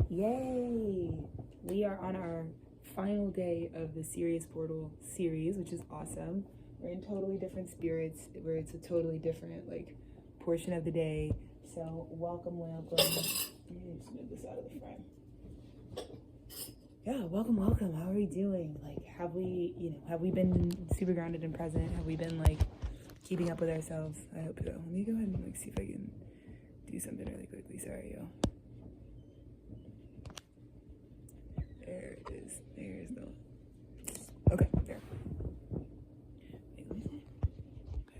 Yay! We are on our final day of the Serious Portal series, which is awesome. We're in totally different spirits, where it's a totally different portion of the day. So welcome. Let me just move this out of the frame. Yeah, welcome. How are we doing? Have we been super grounded and present? Have we been keeping up with ourselves? I hope so. Let me go ahead and see if I can do something really quickly. Sorry, y'all. There it is. There's the. Okay, there. Wait, let me see.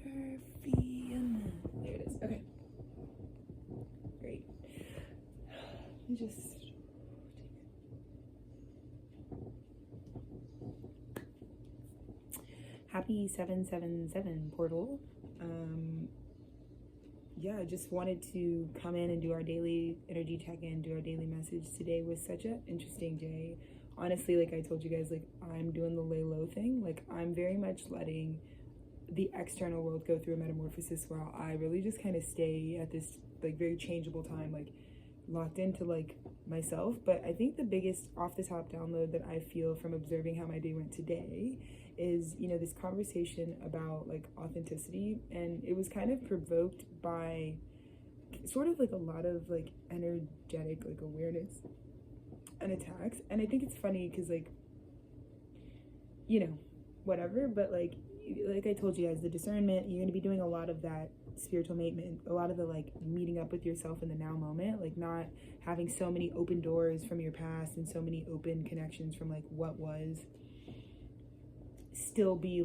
Perfect. There it is. Okay. Great. Let me just. Happy 777 portal. Yeah, I just wanted to come in and do our daily energy check-in, do our daily message. Today was such an interesting day. Honestly, like I told you guys, I'm doing the lay low thing. I'm very much letting the external world go through a metamorphosis while I really just kind of stay at this very changeable time, locked into myself. But I think the biggest off the top download that I feel from observing how my day went today is, this conversation about authenticity, and it was kind of provoked by sort of a lot of energetic awareness and attacks. And I think it's funny because whatever, but like I told you guys, the discernment, you're going to be doing a lot of that spiritual maintenance, a lot of the meeting up with yourself in the now moment, not having so many open doors from your past and so many open connections from what was, still be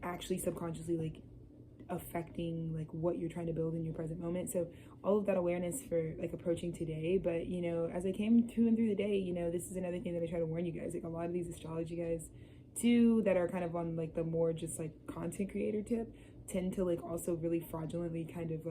actually subconsciously affecting what you're trying to build in your present moment. So all of that awareness for approaching today. But as I came to and through the day, this is another thing that I try to warn you guys, a lot of these astrology guys too that are kind of on the more just content creator tip tend to also really fraudulently kind of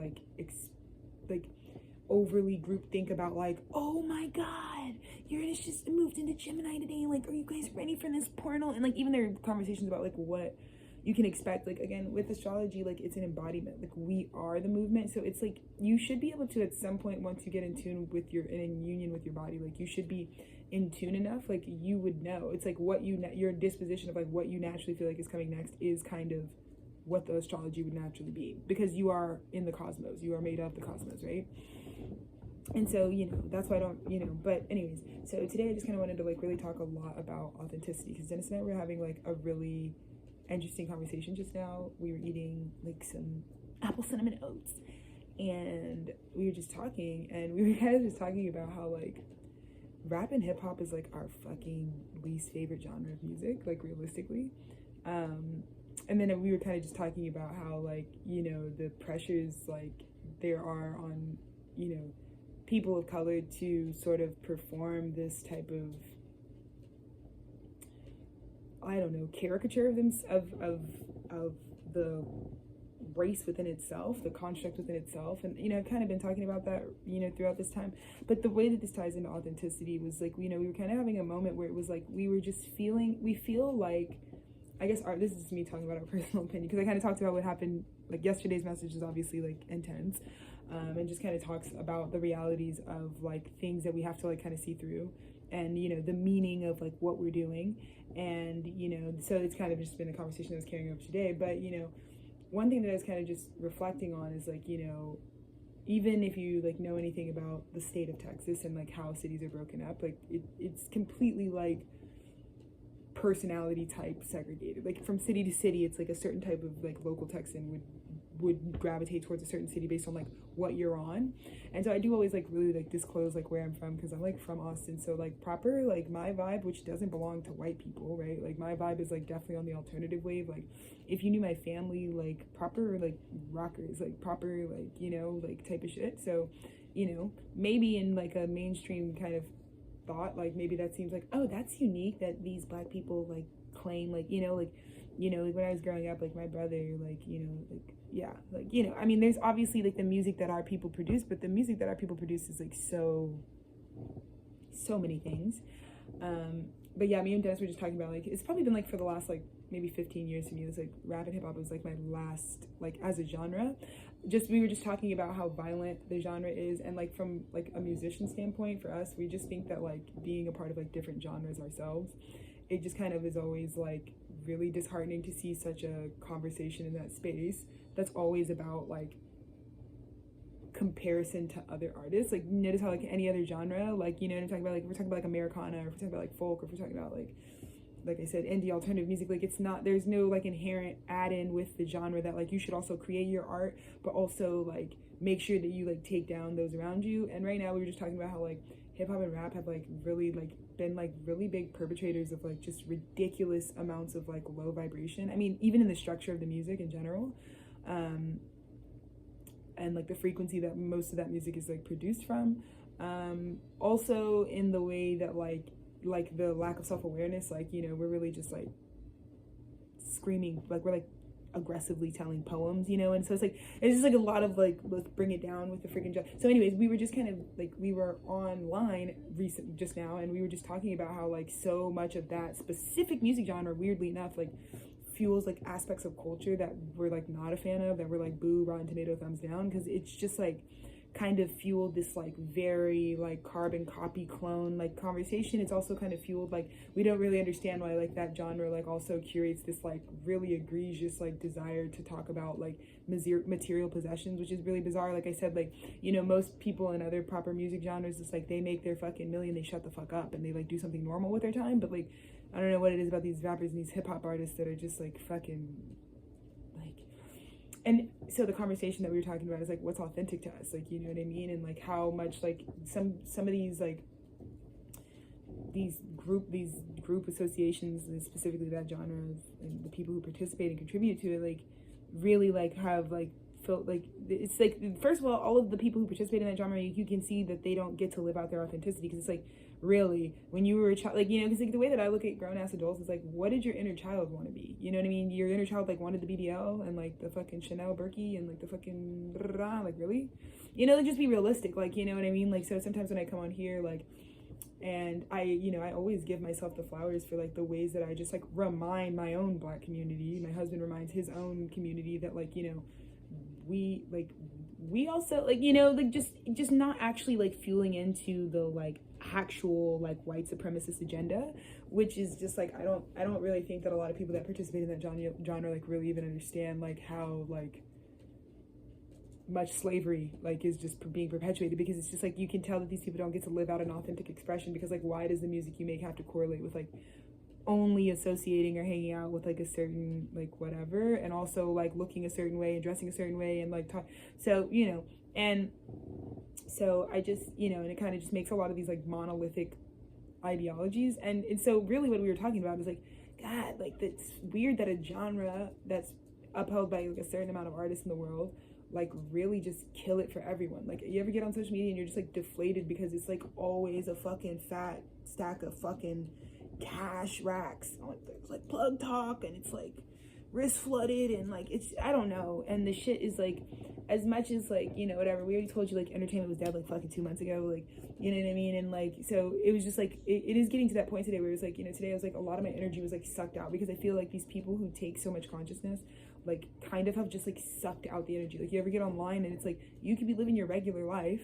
overly group think about oh my god, Uranus just moved into Gemini today, are you guys ready for this portal? And even there are conversations about what you can expect. Again, with astrology, it's an embodiment, we are the movement. So it's you should be able to, at some point, once you get in tune with in union with your body, you should be in tune enough, you would know. It's what your disposition of what you naturally feel is coming next is kind of what the astrology would naturally be, because you are in the cosmos, you are made of the cosmos, right? And so, that's why I don't, but anyways, so today I just kind of wanted to really talk a lot about authenticity, because Dennis and I were having a really interesting conversation just now. We were eating some apple cinnamon oats, and we were just talking, and we were kind of just talking about how rap and hip hop is our fucking least favorite genre of music, realistically. And then we were kind of just talking about how the pressures there are on people of color to sort of perform this type of, I don't know, caricature of them, of the race within itself, the construct within itself. And I've kind of been talking about that throughout this time. But the way that this ties into authenticity was we were kind of having a moment where it was we were just we feel I guess this is me talking about our personal opinion, because I kind of talked about what happened. Yesterday's message is obviously intense, and just kind of talks about the realities of things that we have to kind of see through, and the meaning of what we're doing. And so it's kind of just been a conversation that was carrying over today. But one thing that I was kind of just reflecting on is even if you know anything about the state of Texas and how cities are broken up, it's completely personality type segregated. From city to city, it's a certain type of local Texan would gravitate towards a certain city based on what you're on. And so I do always really disclose where I'm from, because I'm from Austin. So proper my vibe, which doesn't belong to white people, right? My vibe is definitely on the alternative wave. If you knew my family, proper rockers, proper type of shit. So maybe in a mainstream kind of thought, maybe that seems oh, that's unique that these black people claim, when I was growing up, my brother, yeah, I mean, there's obviously the music that our people produce, but the music that our people produce is so many things. But yeah, me and Dennis were just talking about it's probably been for the last maybe 15 years to me. It was rap and hip hop was my last as a genre. we were just talking about how violent the genre is, and like from like a musician standpoint for us, we just think that like being a part of like different genres ourselves, it just kind of is always like really disheartening to see such a conversation in that space that's always about like comparison to other artists. Like, notice how like any other genre, like, you know what I'm talking about, like we're talking about like Americana, or if we're talking about like folk, or if we're talking about like I said, indie alternative music, like it's not, there's no like inherent add-in with the genre that like you should also create your art, but also like make sure that you like take down those around you. And right now we were just talking about how like hip-hop and rap have like really like been like really big perpetrators of like just ridiculous amounts of like low vibration. I mean, even in the structure of the music in general, and like the frequency that most of that music is like produced from, also in the way that like the lack of self-awareness, like, you know, we're really just like screaming, like we're like aggressively telling poems, you know. And so it's just like a lot of like, let's bring it down with the freaking so anyways, we were just kind of like, we were online just now, and we were just talking about how like so much of that specific music genre, weirdly enough, like fuels like aspects of culture that we're like not a fan of, that we're like boo, Rotten Tomato, thumbs down, because it's just like kind of fueled this like very like carbon copy clone like conversation. It's also kind of fueled like, we don't really understand why like that genre like also curates this like really egregious like desire to talk about like material possessions, which is really bizarre. Like I said, like, you know, most people in other proper music genres, it's like they make their fucking million, they shut the fuck up and they like do something normal with their time. But like, I don't know what it is about these rappers and these hip-hop artists that are just like fucking like. And so the conversation that we were talking about is like, what's authentic to us, like, you know what I mean? And like how much like some of these like these group associations, and specifically that genre, and the people who participate and contribute to it, like really like have like felt like, it's like, first of all of the people who participate in that genre, you can see that they don't get to live out their authenticity, because it's like, really, when you were a child, like, you know, because like the way that I look at grown-ass adults is like, what did your inner child want to be? You know what I mean? Your inner child like wanted the BBL and like the fucking Chanel Berkey and like the fucking like, really, you know, like just be realistic, like, you know what I mean? Like, so sometimes when I come on here, like, and I, you know, I always give myself the flowers for like the ways that I just like remind my own Black community, my husband reminds his own community that like, you know, we also like, you know, like just not actually like fueling into the like actual like white supremacist agenda, which is just like, I don't really think that a lot of people that participate in that genre like really even understand like how like much slavery like is just being perpetuated, because it's just like, you can tell that these people don't get to live out an authentic expression, because like, why does the music you make have to correlate with like only associating or hanging out with like a certain like whatever, and also like looking a certain way and dressing a certain way and like talk, so, you know. And so I just, you know, and it kind of just makes a lot of these like monolithic ideologies, and so really what we were talking about is like, God, like it's weird that a genre that's upheld by like a certain amount of artists in the world like really just kill it for everyone. Like, you ever get on social media and you're just like deflated because it's like always a fucking fat stack of fucking cash racks, like there's like plug talk, and it's like wrist flooded, and like it's, I don't know, and the shit is like, as much as like, you know, whatever, we already told you like entertainment was dead like fucking 2 months ago, like, you know what I mean? And like, so it was just like, it is getting to that point today where it was like, you know, today I was like, a lot of my energy was like sucked out, because I feel like these people who take so much consciousness like kind of have just like sucked out the energy. Like, you ever get online and it's like, you could be living your regular life,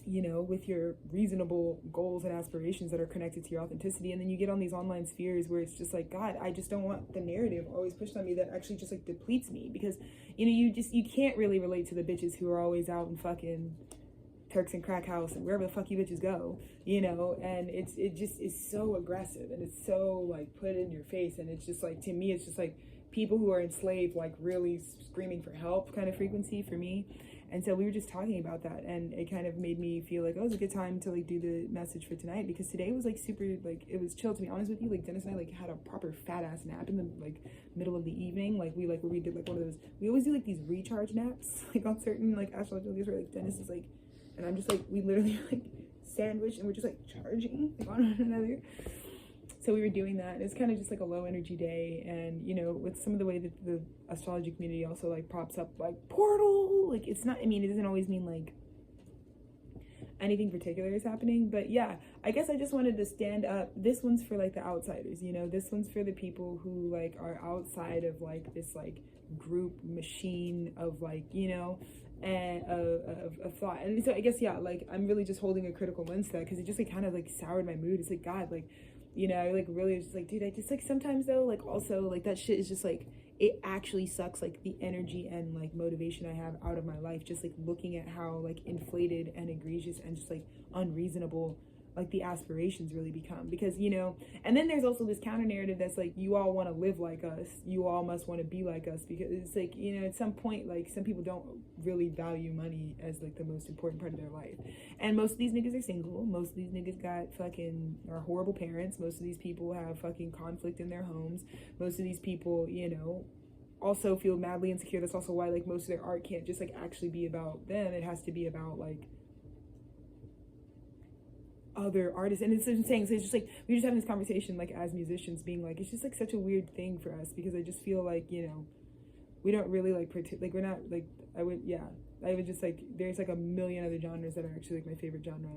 you know, with your reasonable goals and aspirations that are connected to your authenticity, and then you get on these online spheres where it's just like, God, I just don't want the narrative always pushed on me that actually just like depletes me, because, you know, you can't really relate to the bitches who are always out in fucking Turks and Crack House and wherever the fuck you bitches go, you know. And it just is so aggressive, and it's so like put in your face, and it's just like, to me, it's just like people who are enslaved like really screaming for help kind of frequency for me. And so we were just talking about that, and it kind of made me feel like, oh, it was a good time to like do the message for tonight, because today was like super, like, it was chill, to be honest with you. Like, Dennis and I like had a proper fat ass nap in the like middle of the evening. Like, where we did like one of those, we always do like these recharge naps like on certain like astrological days where like Dennis is like, and I'm just like, we literally like sandwich and we're just like charging like, on one another. So we were doing that. It's kind of just like a low energy day, and you know, with some of the way that the astrology community also like props up like portal, like it's not, I mean, it doesn't always mean like anything particular is happening. But yeah, I guess I just wanted to stand up. This one's for like the outsiders, you know, this one's for the people who like are outside of like this like group machine of like, you know, and of thought. And so I guess, yeah, like I'm really just holding a critical lens to that, because it just like kind of like soured my mood. It's like, God, like, you know, I like really was just like, dude, I just like sometimes though, like also like that shit is just like, it actually sucks like the energy and like motivation I have out of my life, just like looking at how like inflated and egregious and just like unreasonable like the aspirations really become. Because, you know, and then there's also this counter narrative that's like, you all want to live like us, you all must want to be like us, because it's like, you know, at some point like some people don't really value money as like the most important part of their life. And most of these niggas are single, most of these niggas got fucking are horrible parents, most of these people have fucking conflict in their homes, most of these people, you know, also feel madly insecure. That's also why like most of their art can't just like actually be about them, it has to be about like other artists. And it's what I'm saying, so it's just like we're just having this conversation like as musicians, being like, it's just like such a weird thing for us, because I just feel like, you know, we don't really like like we're not like, I would just like, there's like a million other genres that are actually like my favorite genre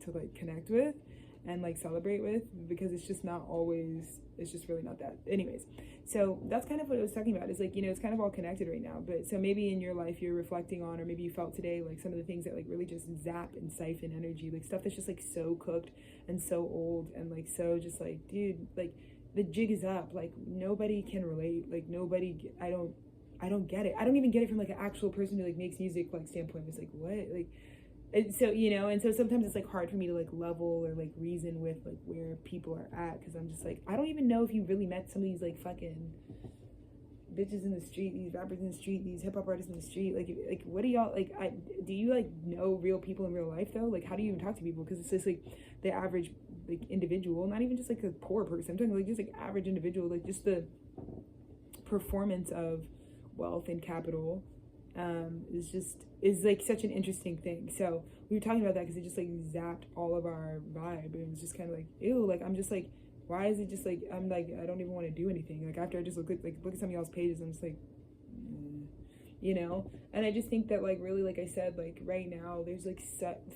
to like connect with and like celebrate with, because it's just not always, it's just really not that. Anyways, so that's kind of what I was talking about, is like, you know, it's kind of all connected right now. But so maybe in your life you're reflecting on, or maybe you felt today like some of the things that like really just zap and siphon energy, like stuff that's just like so cooked and so old and like so just like, dude, like the jig is up, like nobody can relate, like nobody, I don't get it. I don't even get it from like an actual person who like makes music like standpoint. It's like, what, like, and so, you know, and so sometimes it's like hard for me to like level or like reason with like where people are at, because I'm just like, I don't even know if you really met some of these like fucking bitches in the street, these rappers in the street, these hip-hop artists in the street, like what do y'all like, do you like know real people in real life though? Like how do you even talk to people? Because it's just like the average like individual, not even just like a poor person, I'm talking like just like average individual, like just the performance of wealth and capital is like such an interesting thing. So we were talking about that because it just like zapped all of our vibe. It was just kind of like, ew, like I'm just like, why is it just like, I'm like, I don't even want to do anything. Like after I just look at some of y'all's pages, I'm just like, you know. And I just think that like really, like I said, like right now there's like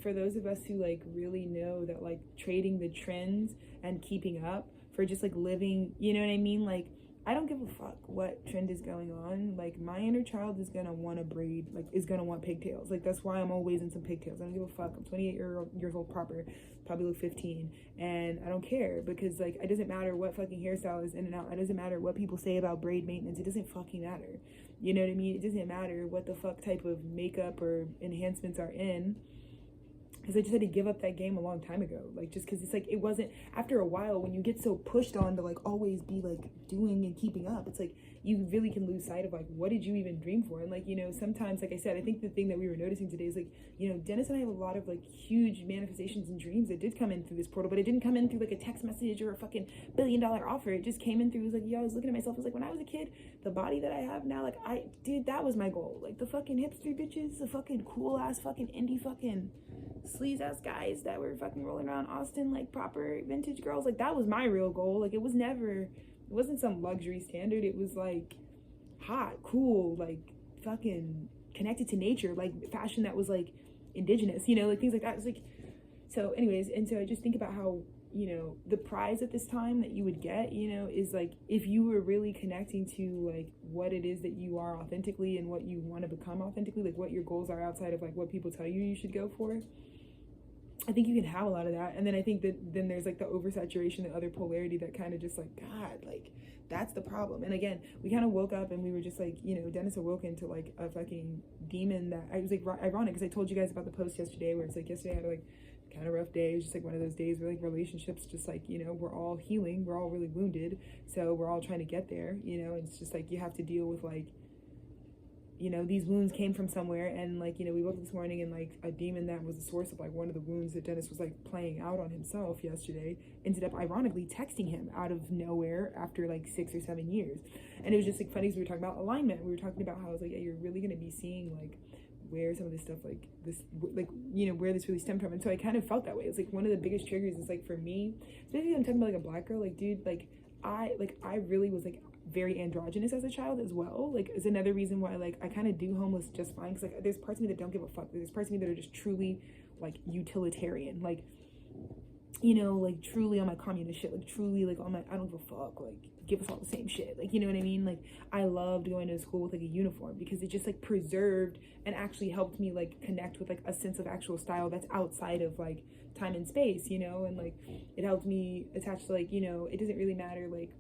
for those of us who like really know that like trading the trends and keeping up for just like living, you know what I mean, like I don't give a fuck what trend is going on. Like my inner child is gonna want to braid, like is gonna want pigtails. Like that's why I'm always in some pigtails. I don't give a fuck. I'm 28 years old proper, probably look 15, and I don't care, because like it doesn't matter what fucking hairstyle is in and out. It doesn't matter what people say about braid maintenance. It doesn't fucking matter. You know what I mean? It doesn't matter what the fuck type of makeup or enhancements are in. Because I just had to give up that game a long time ago, like just because it's like, it wasn't, after a while when you get so pushed on to like always be like doing and keeping up, it's like you really can lose sight of like, what did you even dream for? And like, you know, sometimes, like I said, I think the thing that we were noticing today is like, you know, Dennis and I have a lot of like huge manifestations and dreams that did come in through this portal, but it didn't come in through like a text message or a fucking $1 billion offer. It just came in through, it was like, yo, I was looking at myself, it was like, when I was a kid, the body that I have now, like dude, that was my goal. Like the fucking hipster bitches, the fucking cool ass fucking indie fucking sleaze ass guys that were fucking rolling around Austin like proper vintage girls, like that was my real goal. Like it wasn't some luxury standard. It was like hot, cool, like fucking connected to nature, like fashion that was like indigenous, you know, like things like that. It's like, so anyways, and so I just think about how, you know, the prize at this time that you would get, you know, is like if you were really connecting to like what it is that you are authentically and what you want to become authentically, like what your goals are outside of like what people tell you should go for. I think you can have a lot of that. And then I think that then there's like the oversaturation, the other polarity that kind of just like, God, like that's the problem. And again, we kind of woke up and we were just like, you know, Dennis awoke into like a fucking demon that I was like ironic, because I told you guys about the post yesterday where it's like, yesterday I had like kind of rough day. It was just like one of those days where like relationships just like, you know, we're all healing, we're all really wounded, so we're all trying to get there, you know. And it's just like you have to deal with like, you know, these wounds came from somewhere, and like, you know, we woke up this morning and like a demon that was the source of like one of the wounds that Dennis was like playing out on himself yesterday ended up ironically texting him out of nowhere after like 6 or 7 years. And it was just like funny, because we were talking about alignment, we were talking about how I was like, yeah, you're really going to be seeing like where some of this stuff like this, like, you know, where this really stemmed from. And so I kind of felt that way. It's like one of the biggest triggers is like for me, especially I'm talking about like a black girl, like dude, like I really was like very androgynous as a child as well. Like is another reason why like I kind of do homeless just fine, because like there's parts of me that don't give a fuck. There's parts of me that are just truly like utilitarian, like, you know, like truly on my communist shit, like truly like on my I don't give a fuck, like give us all the same shit, like, you know what I mean? Like I loved going to school with like a uniform because it just like preserved and actually helped me like connect with like a sense of actual style that's outside of like time and space, you know, and like it helped me attach to like, you know, it doesn't really matter like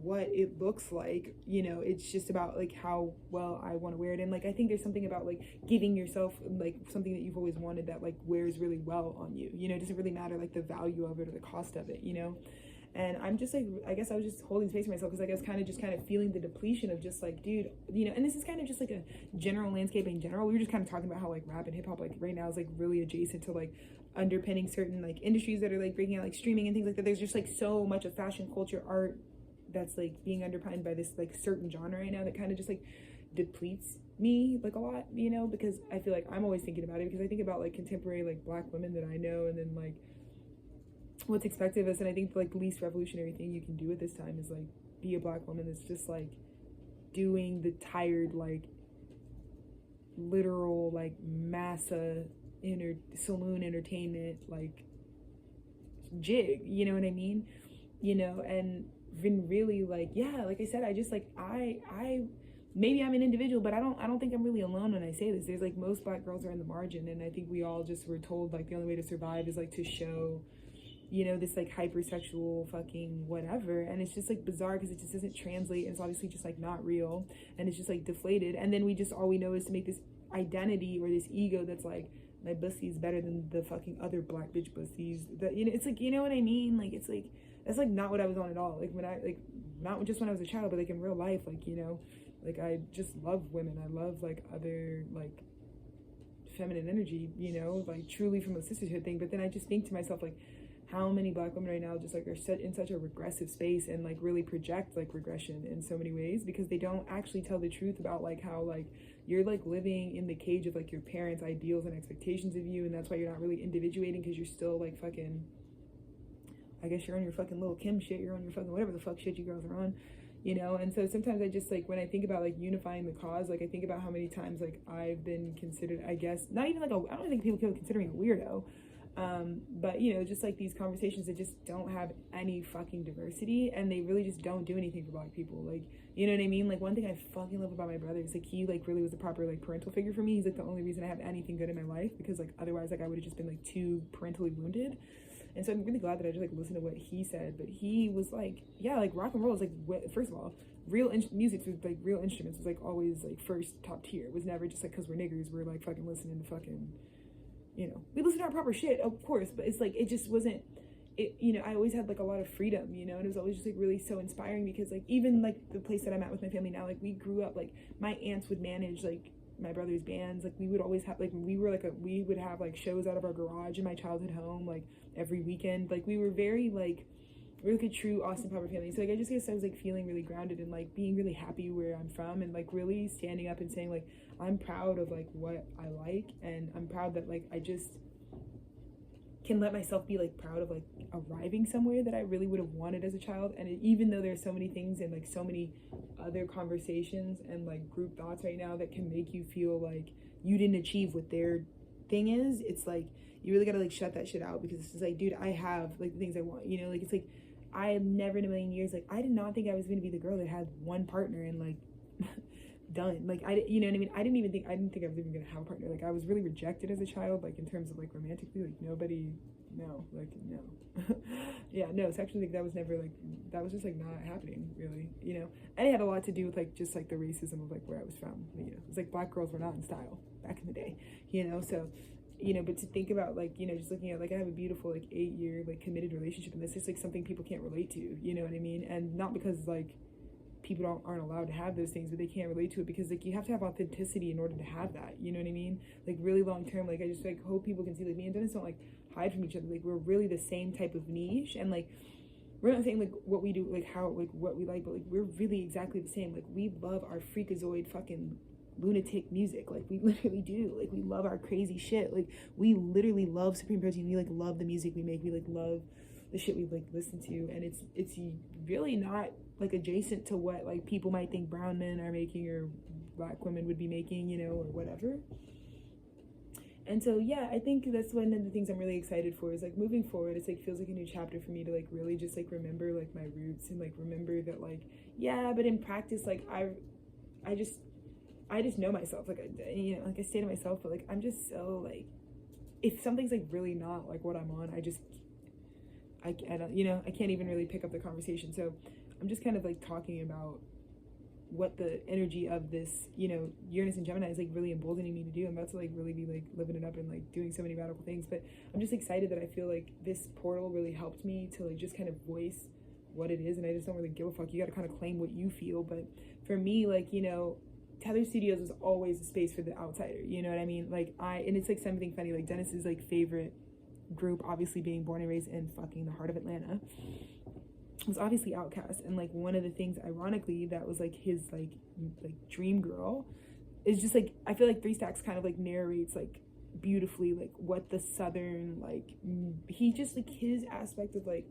what it looks like, you know, it's just about like how well I want to wear it. And like I think there's something about like giving yourself like something that you've always wanted that like wears really well on you, you know, it doesn't really matter like the value of it or the cost of it, you know. And I'm just like, I guess I was just holding space for myself because I guess kind of feeling the depletion of just like, dude, you know, and this is kind of just like a general landscape in general. We were just kind of talking about how like rap and hip hop like right now is like really adjacent to like underpinning certain like industries that are like breaking out, like streaming and things like that. There's just like so much of fashion, culture, art that's like being underpinned by this like certain genre right now that kind of just like depletes me like a lot, you know, because I feel like I'm always thinking about it because I think about like contemporary like black women that I know and then like what's expected of us. And I think like the least revolutionary thing you can do at this time is like be a black woman that's just like doing the tired like literal like massa saloon entertainment like jig, you know what I mean, you know. And been really like, yeah, like I said, I just like I maybe I'm an individual, but I don't think I'm really alone when I say this. There's like most black girls are in the margin, and I think we all just were told like the only way to survive is like to show, you know, this like hypersexual fucking whatever. And it's just like bizarre because it just doesn't translate, and it's obviously just like not real, and it's just like deflated. And then we just all we know is to make this identity or this ego that's like my pussy is better than the fucking other black bitch pussies, that, you know, it's like, you know what I mean, like it's like that's like not what I was on at all. Like when I like not just when I was a child, but like in real life, like, you know, like I just love women. I love like other like feminine energy, you know, like truly from a sisterhood thing. But then I just think to myself like how many black women right now just like are set in such a regressive space and like really project like regression in so many ways because they don't actually tell the truth about like how like you're like living in the cage of like your parents' ideals and expectations of you, and that's why you're not really individuating because you're still like fucking, I guess you're on your fucking little Kim shit, you're on your fucking whatever the fuck shit you girls are on, you know. And so sometimes I just like when I think about like unifying the cause, like I think about how many times like I've been considered, I guess not even like I don't think people consider me a weirdo, but you know, just like these conversations that just don't have any fucking diversity, and they really just don't do anything for black people, like, you know what I mean. Like one thing I fucking love about my brother is like he like really was a proper like parental figure for me. He's like the only reason I have anything good in my life, because like otherwise like I would have just been like too parentally wounded. And so I'm really glad that I just like listened to what he said. But he was like, yeah, like rock and roll is like, first of all, real music with like real instruments was like always like first top tier. It was never just like because we're niggers we're like fucking listening to fucking, you know, we listen to our proper shit, of course, but it's like it just wasn't it, you know. I always had like a lot of freedom, you know, and it was always just like really so inspiring because like even like the place that I'm at with my family now, like we grew up like my aunts would manage like my brother's bands, like we would always have like we would have like shows out of our garage in my childhood home like every weekend. Like we were very like we're like a true Austin proper family. So like I just guess I was like feeling really grounded and like being really happy where I'm from, and like really standing up and saying like I'm proud of like what I like, and I'm proud that like I just can let myself be like proud of like arriving somewhere that I really would have wanted as a child. And even though there's so many things and like so many other conversations and like group thoughts right now that can make you feel like you didn't achieve what their thing is, it's like you really gotta like shut that shit out, because it's just like, dude, I have like the things I want, you know. Like it's like I have never in a million years, like I did not think I was gonna be the girl that had one partner and like done, like I, you know what I mean. I didn't think I was even gonna have a partner. Like I was really rejected as a child, like in terms of like romantically, like nobody, no, like no. Yeah, no, sexually, like that was never like, that was just like not happening really, you know. And it had a lot to do with like just like the racism of like where I was from, you know. It's like black girls were not in style back in the day, you know. So, you know, but to think about like, you know, just looking at like I have a beautiful like 8-year like committed relationship, and that's just like something people can't relate to, you know what I mean. And not because like people aren't allowed to have those things, but they can't relate to it because like you have to have authenticity in order to have that, you know what I mean. Like really long term, like I just like hope people can see like me and Dennis don't like hide from each other. Like we're really the same type of niche, and like we're not saying like what we do, like how, like what we like, but like we're really exactly the same. Like we love our freakazoid fucking lunatic music, like we literally do. Like we love our crazy shit. Like we literally love Supreme Protein. We like love the music we make. We like love the shit we like listen to, and it's really not like adjacent to what like people might think brown men are making or black women would be making, you know, or whatever. And so, yeah, I think that's one of the things I'm really excited for is like moving forward. It's like feels like a new chapter for me to like really just like remember like my roots and like remember that like, yeah, but in practice, like I just know myself. Like, like I say to myself, but like, I'm just so like, if something's like really not like what I'm on, I don't, I can't even really pick up the conversation. So I'm just kind of like talking about what the energy of this, Uranus and Gemini is like really emboldening me to do. I'm about to like really be like living it up and like doing so many radical things, but I'm just excited that I feel like this portal really helped me to like just kind of voice what it is, and I just don't really give a fuck. You got to kind of claim what you feel. But for me, like, Tethered Studios was always a space for the outsider, you know what I mean? Like and it's like something funny, like Dennis's like favorite group, obviously being born and raised in fucking the heart of Atlanta, was obviously Outkast. And like one of the things ironically that was like his like dream girl is just like, I feel like Three Stacks kind of like narrates like beautifully like what the southern like he just like his aspect of like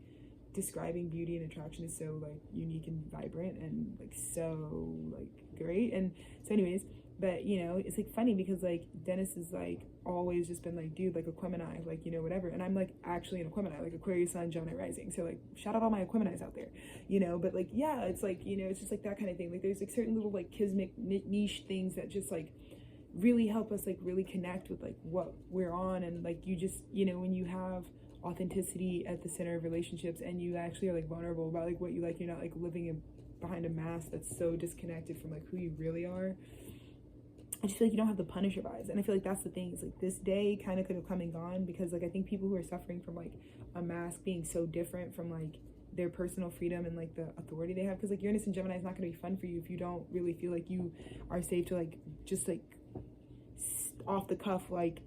describing beauty and attraction is so like unique and vibrant and like so like great. And so anyways, but it's like funny because like Dennis is like always just been like, dude, like Aquemini, like whatever, and I'm like actually an Aquemini, like Aquarius Sun, Gemini rising, so like shout out all my Aqueminis out there, but like yeah, it's like it's just like that kind of thing. Like there's like certain little like kismic niche things that just like really help us like really connect with like what we're on. And like you just when you have authenticity at the center of relationships and you actually are like vulnerable about like what you like, you're not like living behind a mask that's so disconnected from like who you really are. I just feel like you don't have the Punisher vibes. And I feel like that's the thing, is like this day kind of could have come and gone, because like I think people who are suffering from like a mask being so different from like their personal freedom and like the authority they have, because like Uranus and Gemini is not going to be fun for you if you don't really feel like you are safe to like just like off the cuff like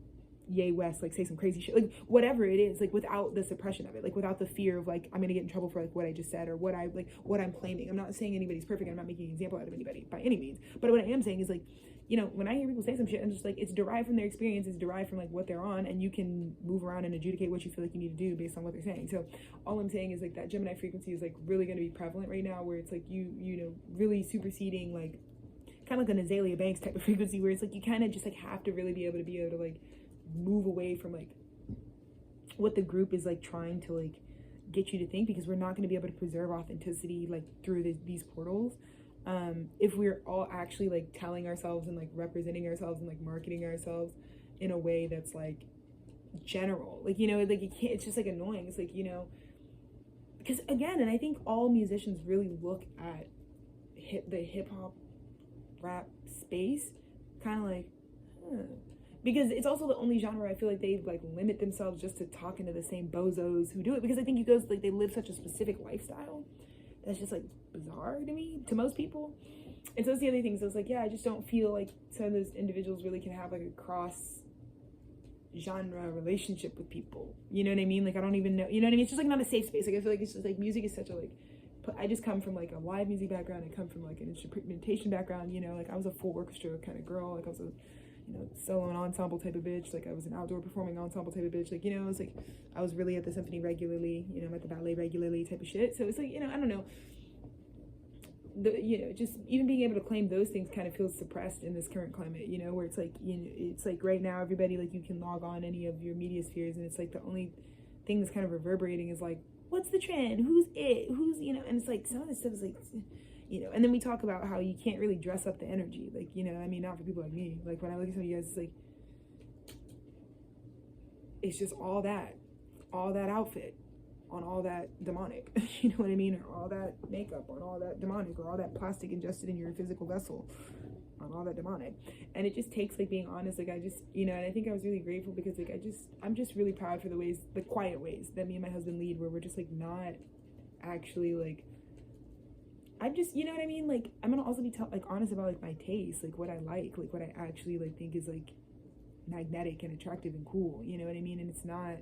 yay west, like say some crazy shit, like whatever it is, like without the suppression of it, like without the fear of like I'm gonna get in trouble for like what I just said or what I'm claiming. I'm not saying anybody's perfect, I'm not making an example out of anybody by any means, but what I am saying is like when I hear people say some shit, I'm just like, it's derived from their experience, it's derived from like what they're on, and you can move around and adjudicate what you feel like you need to do based on what they're saying. So all I'm saying is like that Gemini frequency is like really going to be prevalent right now, where it's like you really superseding like kind of like an Azalea Banks type of frequency, where it's like you kind of just like have to really be able to like move away from like what the group is like trying to like get you to think, because we're not going to be able to preserve authenticity like through these portals if we're all actually like telling ourselves and like representing ourselves and like marketing ourselves in a way that's like general, like like you can't, it's just like annoying. It's like because again, and I think all musicians really look at the hip-hop rap space kind of like because it's also the only genre I feel like they like limit themselves just to talking to the same bozos who do it, because I think you guys like they live such a specific lifestyle that's just like bizarre to me, to most people. And so it's the other thing. So it's like, yeah, I just don't feel like some of those individuals really can have like a cross genre relationship with people, you know what I mean? Like I don't even know, you know what I mean? It's just like not a safe space. Like I feel like it's just like music is such a like, I just come from like a live music background, I come from like an instrumentation background, like I was a full orchestra kind of girl, like I was a solo and ensemble type of bitch, like I was an outdoor performing ensemble type of bitch, like it was like I was really at the symphony regularly, I'm at the ballet regularly type of shit. So it's like I don't know, just even being able to claim those things kind of feels suppressed in this current climate, where it's like it's like right now everybody, like you can log on any of your media spheres and it's like the only thing that's kind of reverberating is like, what's the trend, who's and it's like some of this stuff is like and then we talk about how you can't really dress up the energy, like I mean, not for people like me. Like when I look at some of you guys, it's like it's just all that outfit on all that demonic, you know what I mean, or all that makeup on all that demonic, or all that plastic ingested in your physical vessel on all that demonic. And it just takes like being honest. Like I just and I think I was really grateful because like I'm just really proud for the ways, the quiet ways that me and my husband lead, where we're just like not actually like, I'm just, you know what I mean? Like, I'm gonna also be like honest about like my taste, like what I like what I actually like think is like magnetic and attractive and cool, you know what I mean? And it's not,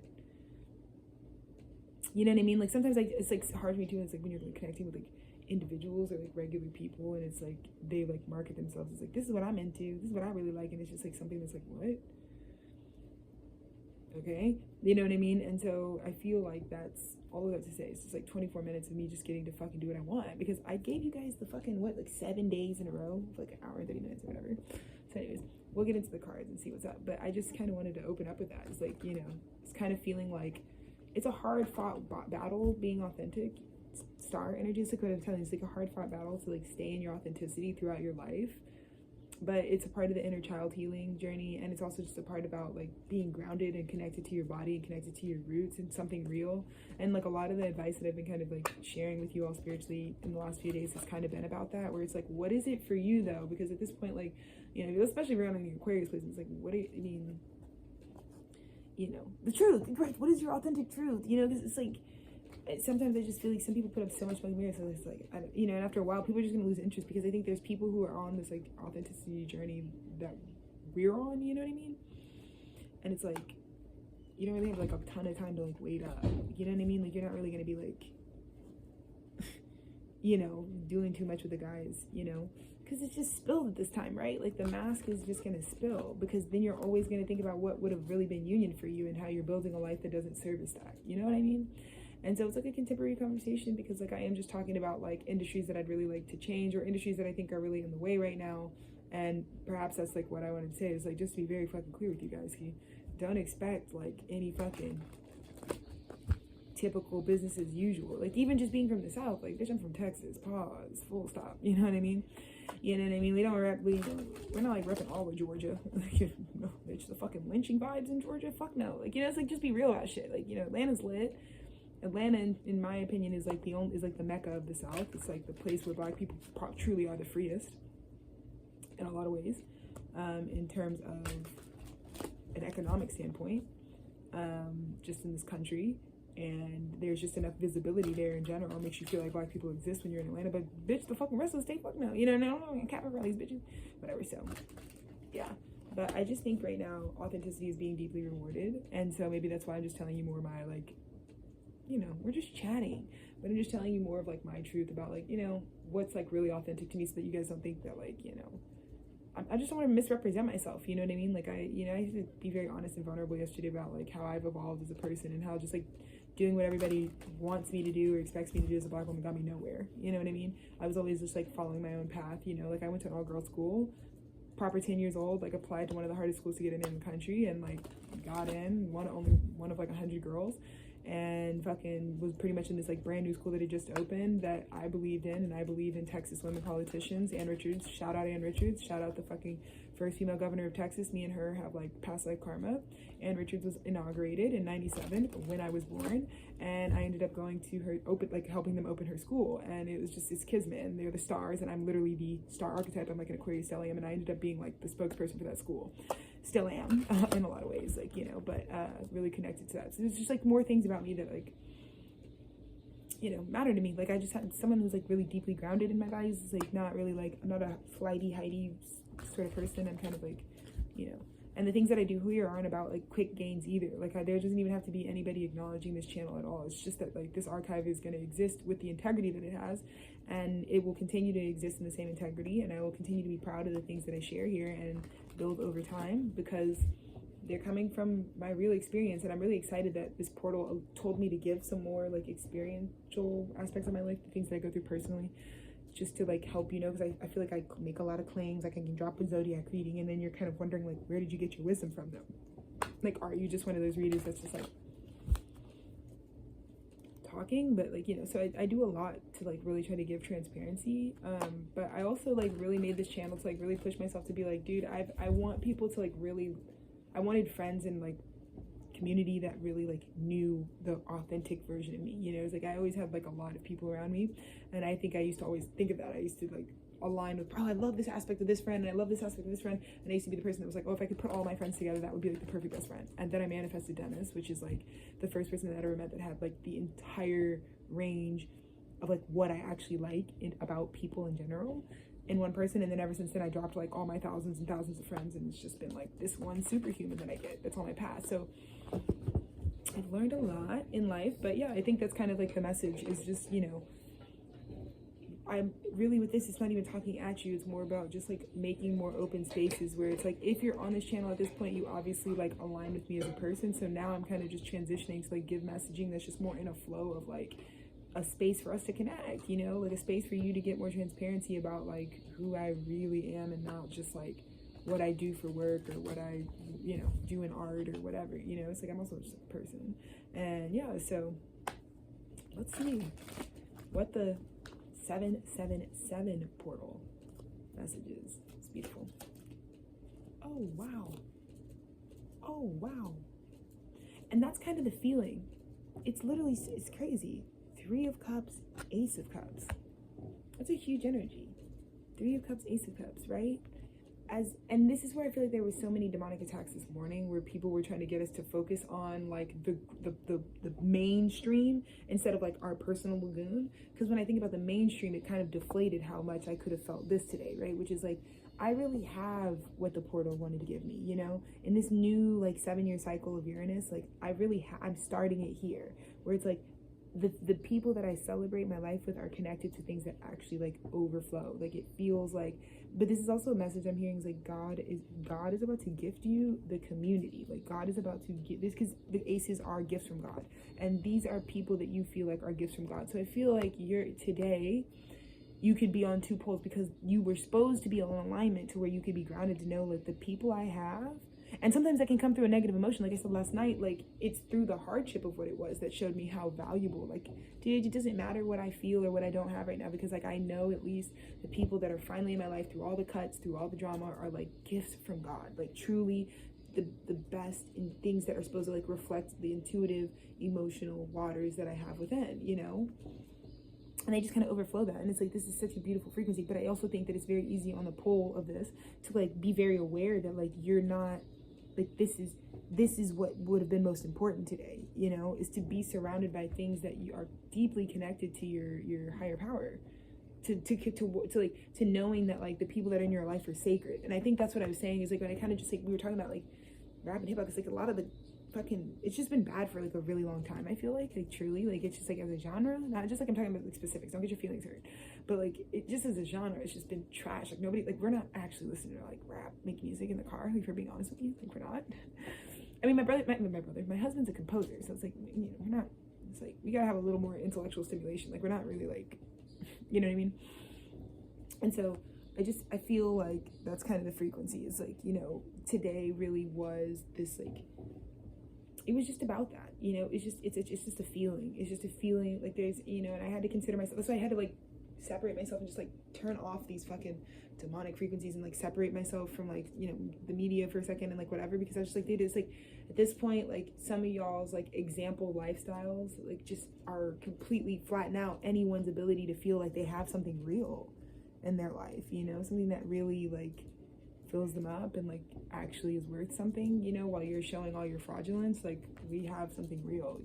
you know what I mean? Like sometimes like it's like hard for me too. It's like when you're like connecting with like individuals or like regular people, and it's like they like market themselves as like, this is what I'm into, this is what I really like, and it's just like something that's like, what? Okay, you know what I mean? And so I feel like that's all I have to say. It's just like 24 minutes of me just getting to fucking do what I want, because I gave you guys the fucking like 7 days in a row, like an hour and 30 minutes or whatever. So anyways, we'll get into the cards and see what's up. But I just kind of wanted to open up with that. It's like, you know, it's kind of feeling like it's a hard fought battle being authentic. Star energy is like what I'm telling you, it's like a hard fought battle to like stay in your authenticity throughout your life. But it's a part of the inner child healing journey, and it's also just a part about like being grounded and connected to your body and connected to your roots and something real. And like a lot of the advice that I've been kind of like sharing with you all spiritually in the last few days has kind of been about that, where it's like, what is it for you though? Because at this point, like, you know, especially around in the Aquarius place, it's like, what do you, I mean, you know, the truth, right? What is your authentic truth? You know, because it's like, sometimes I just feel like some people put up so much like mirrors, so it's like, I don't, you know, and after a while people are just gonna lose interest, because I think there's people who are on this like authenticity journey that we're on, you know what I mean? And it's like, you don't really have like a ton of time to like wait up, you know what I mean? Like, you're not really gonna be like, you know, doing too much with the guys, you know, because it's just spilled at this time, right? Like the mask is just gonna spill, because then you're always gonna think about what would have really been union for you and how you're building a life that doesn't service that, you know what I mean? And so it's like a contemporary conversation, because like I am just talking about like industries that I'd really like to change, or industries that I think are really in the way right now. And perhaps that's like what I wanted to say, is like, just to be very fucking clear with you guys, don't expect like any fucking typical business as usual. Like even just being from the South, like, bitch, I'm from Texas, pause, full stop, you know what I mean? You know what I mean? We're not like repping all of Georgia. Like, no, bitch, the fucking lynching vibes in Georgia, fuck no. Like, you know, it's like, just be real about shit. Like, you know, Atlanta's lit. Atlanta, in my opinion, is like the Mecca of the South. It's like the place where Black people truly are the freest in a lot of ways, in terms of an economic standpoint, just in this country. And there's just enough visibility there in general. It makes you feel like Black people exist when you're in Atlanta. But bitch, the fucking rest of the state, fuck no. You know, no, cap around these bitches, whatever. So yeah. But I just think right now authenticity is being deeply rewarded, and so maybe that's why I'm just telling you more of my like, you know, we're just chatting, but I'm just telling you more of like my truth about like, you know, what's like really authentic to me, so that you guys don't think that like, you know, I just don't want to misrepresent myself, you know what I mean? Like I had to be very honest and vulnerable yesterday about like how I've evolved as a person, and how just like doing what everybody wants me to do or expects me to do as a Black woman got me nowhere, you know what I mean? I was always just like following my own path, you know, like I went to an all-girls school, proper 10 years old, like applied to one of the hardest schools to get in the country, and like got in, only one of like 100 girls, and fucking was pretty much in this like brand new school that had just opened that I believed in. And I believe in Texas women politicians. Ann Richards, shout out Ann Richards, shout out the fucking first female governor of Texas. Me and her have like past life karma. Ann Richards was inaugurated in '97 when I was born, and I ended up going to her helping them open her school, and it was just, it's kismet, and they're the stars, and I'm literally the star archetype. I'm like an Aquarius stellium, and I ended up being like the spokesperson for that school. Still am, in a lot of ways, like, you know, but really connected to that. So there's just like more things about me that like, you know, matter to me. Like I just had someone who's like really deeply grounded in my values. It's like not really like, I'm not a flighty Heidi sort of person. I'm kind of like, you know, and the things that I do here aren't about like quick gains either. Like there doesn't even have to be anybody acknowledging this channel at all. It's just that like this archive is going to exist with the integrity that it has, and it will continue to exist in the same integrity, and I will continue to be proud of the things that I share here and build over time, because they're coming from my real experience. And I'm really excited that this portal told me to give some more like experiential aspects of my life, the things that I go through personally, just to like help, you know, because I feel like I make a lot of claims, like I can drop a zodiac reading, and then you're kind of wondering like, where did you get your wisdom from though? Like, are you just one of those readers that's just like talking? But like, you know, so I do a lot to like really try to give transparency, but I also like really made this channel to like really push myself to be like, dude, I want people to like really, I wanted friends and like community that really like knew the authentic version of me, you know. It's like I always had like a lot of people around me, and I think I used to always think of that. I used to like align with, I love this aspect of this friend, and I love this aspect of this friend, and I used to be the person that was like, oh, if I could put all my friends together, that would be like the perfect best friend. And then I manifested Dennis, which is like the first person that I ever met that had like the entire range of like what I actually like about people in general in one person. And then ever since then I dropped like all my thousands and thousands of friends, and it's just been like this one superhuman that I get that's on my path. So I've learned a lot in life, but yeah, I think that's kind of like the message, is just, you know, I'm really with this, it's not even talking at you, it's more about just like making more open spaces where it's like, if you're on this channel at this point, you obviously like align with me as a person. So now I'm kind of just transitioning to like give messaging that's just more in a flow of like a space for us to connect, you know, like a space for you to get more transparency about like who I really am, and not just like what I do for work or what I, do in art or whatever, it's like I'm also just a person. And yeah, so let's see what the 777 portal message is. It's beautiful. Oh wow. And that's kind of the feeling. It's literally, it's crazy. 3 of Cups, Ace of Cups. That's a huge energy. 3 of Cups, Ace of Cups, right? And this is where I feel like there was so many demonic attacks this morning, where people were trying to get us to focus on like the mainstream instead of like our personal lagoon. Because when I think about the mainstream, it kind of deflated how much I could have felt this today, right? Which is like, I really have what the portal wanted to give me, in this new like 7-year cycle of Uranus. Like I really I'm starting it here, where it's like the people that I celebrate my life with are connected to things that actually like overflow. Like it feels like, but this is also a message I'm hearing is like God is about to gift you the community. Like God is about to give this, because the aces are gifts from God, and these are people that you feel like are gifts from God. So I feel like you could be on 2 poles, because you were supposed to be on alignment to where you could be grounded to know like the people I have. And sometimes that can come through a negative emotion. Like I said last night, like it's through the hardship of what it was that showed me how valuable, like, dude, it doesn't matter what I feel or what I don't have right now, because like I know at least the people that are finally in my life through all the cuts, through all the drama, are like gifts from God. Like truly the best in things that are supposed to like reflect the intuitive, emotional waters that I have within, and I just kind of overflow that. And it's like, this is such a beautiful frequency. But I also think that it's very easy on the pole of this to like be very aware that like you're not like, this is what would have been most important today, is to be surrounded by things that you are deeply connected to your higher power, to knowing that like the people that are in your life are sacred. And I think that's what I was saying, is like when I kind of just like, we were talking about like rap and hip hop, it's like a lot of the it's just been bad for like a really long time. I feel like truly, like it's just like as a genre, not just like I'm talking about like specifics, don't get your feelings hurt, but like it just as a genre, it's just been trash. Like nobody, like we're not actually listening to like rap, make music in the car, like, for being honest with you, like we're not. I mean, my husband's a composer, so it's like, we're not, it's like we gotta have a little more intellectual stimulation. Like we're not really like, you know what I mean? And so I feel like that's kind of the frequency, is like, today really was this like, it was just about that, it's just a feeling. It's just a feeling, like there's, and I had to consider myself. That's why I had to like separate myself and just like turn off these fucking demonic frequencies and like separate myself from like, the media for a second and like whatever, because I was just like, dude, it's like at this point, like some of y'all's like example lifestyles like just are completely flatten out anyone's ability to feel like they have something real in their life, something that really like fills them up and like actually is worth something, while you're showing all your fraudulence. Like we have something real,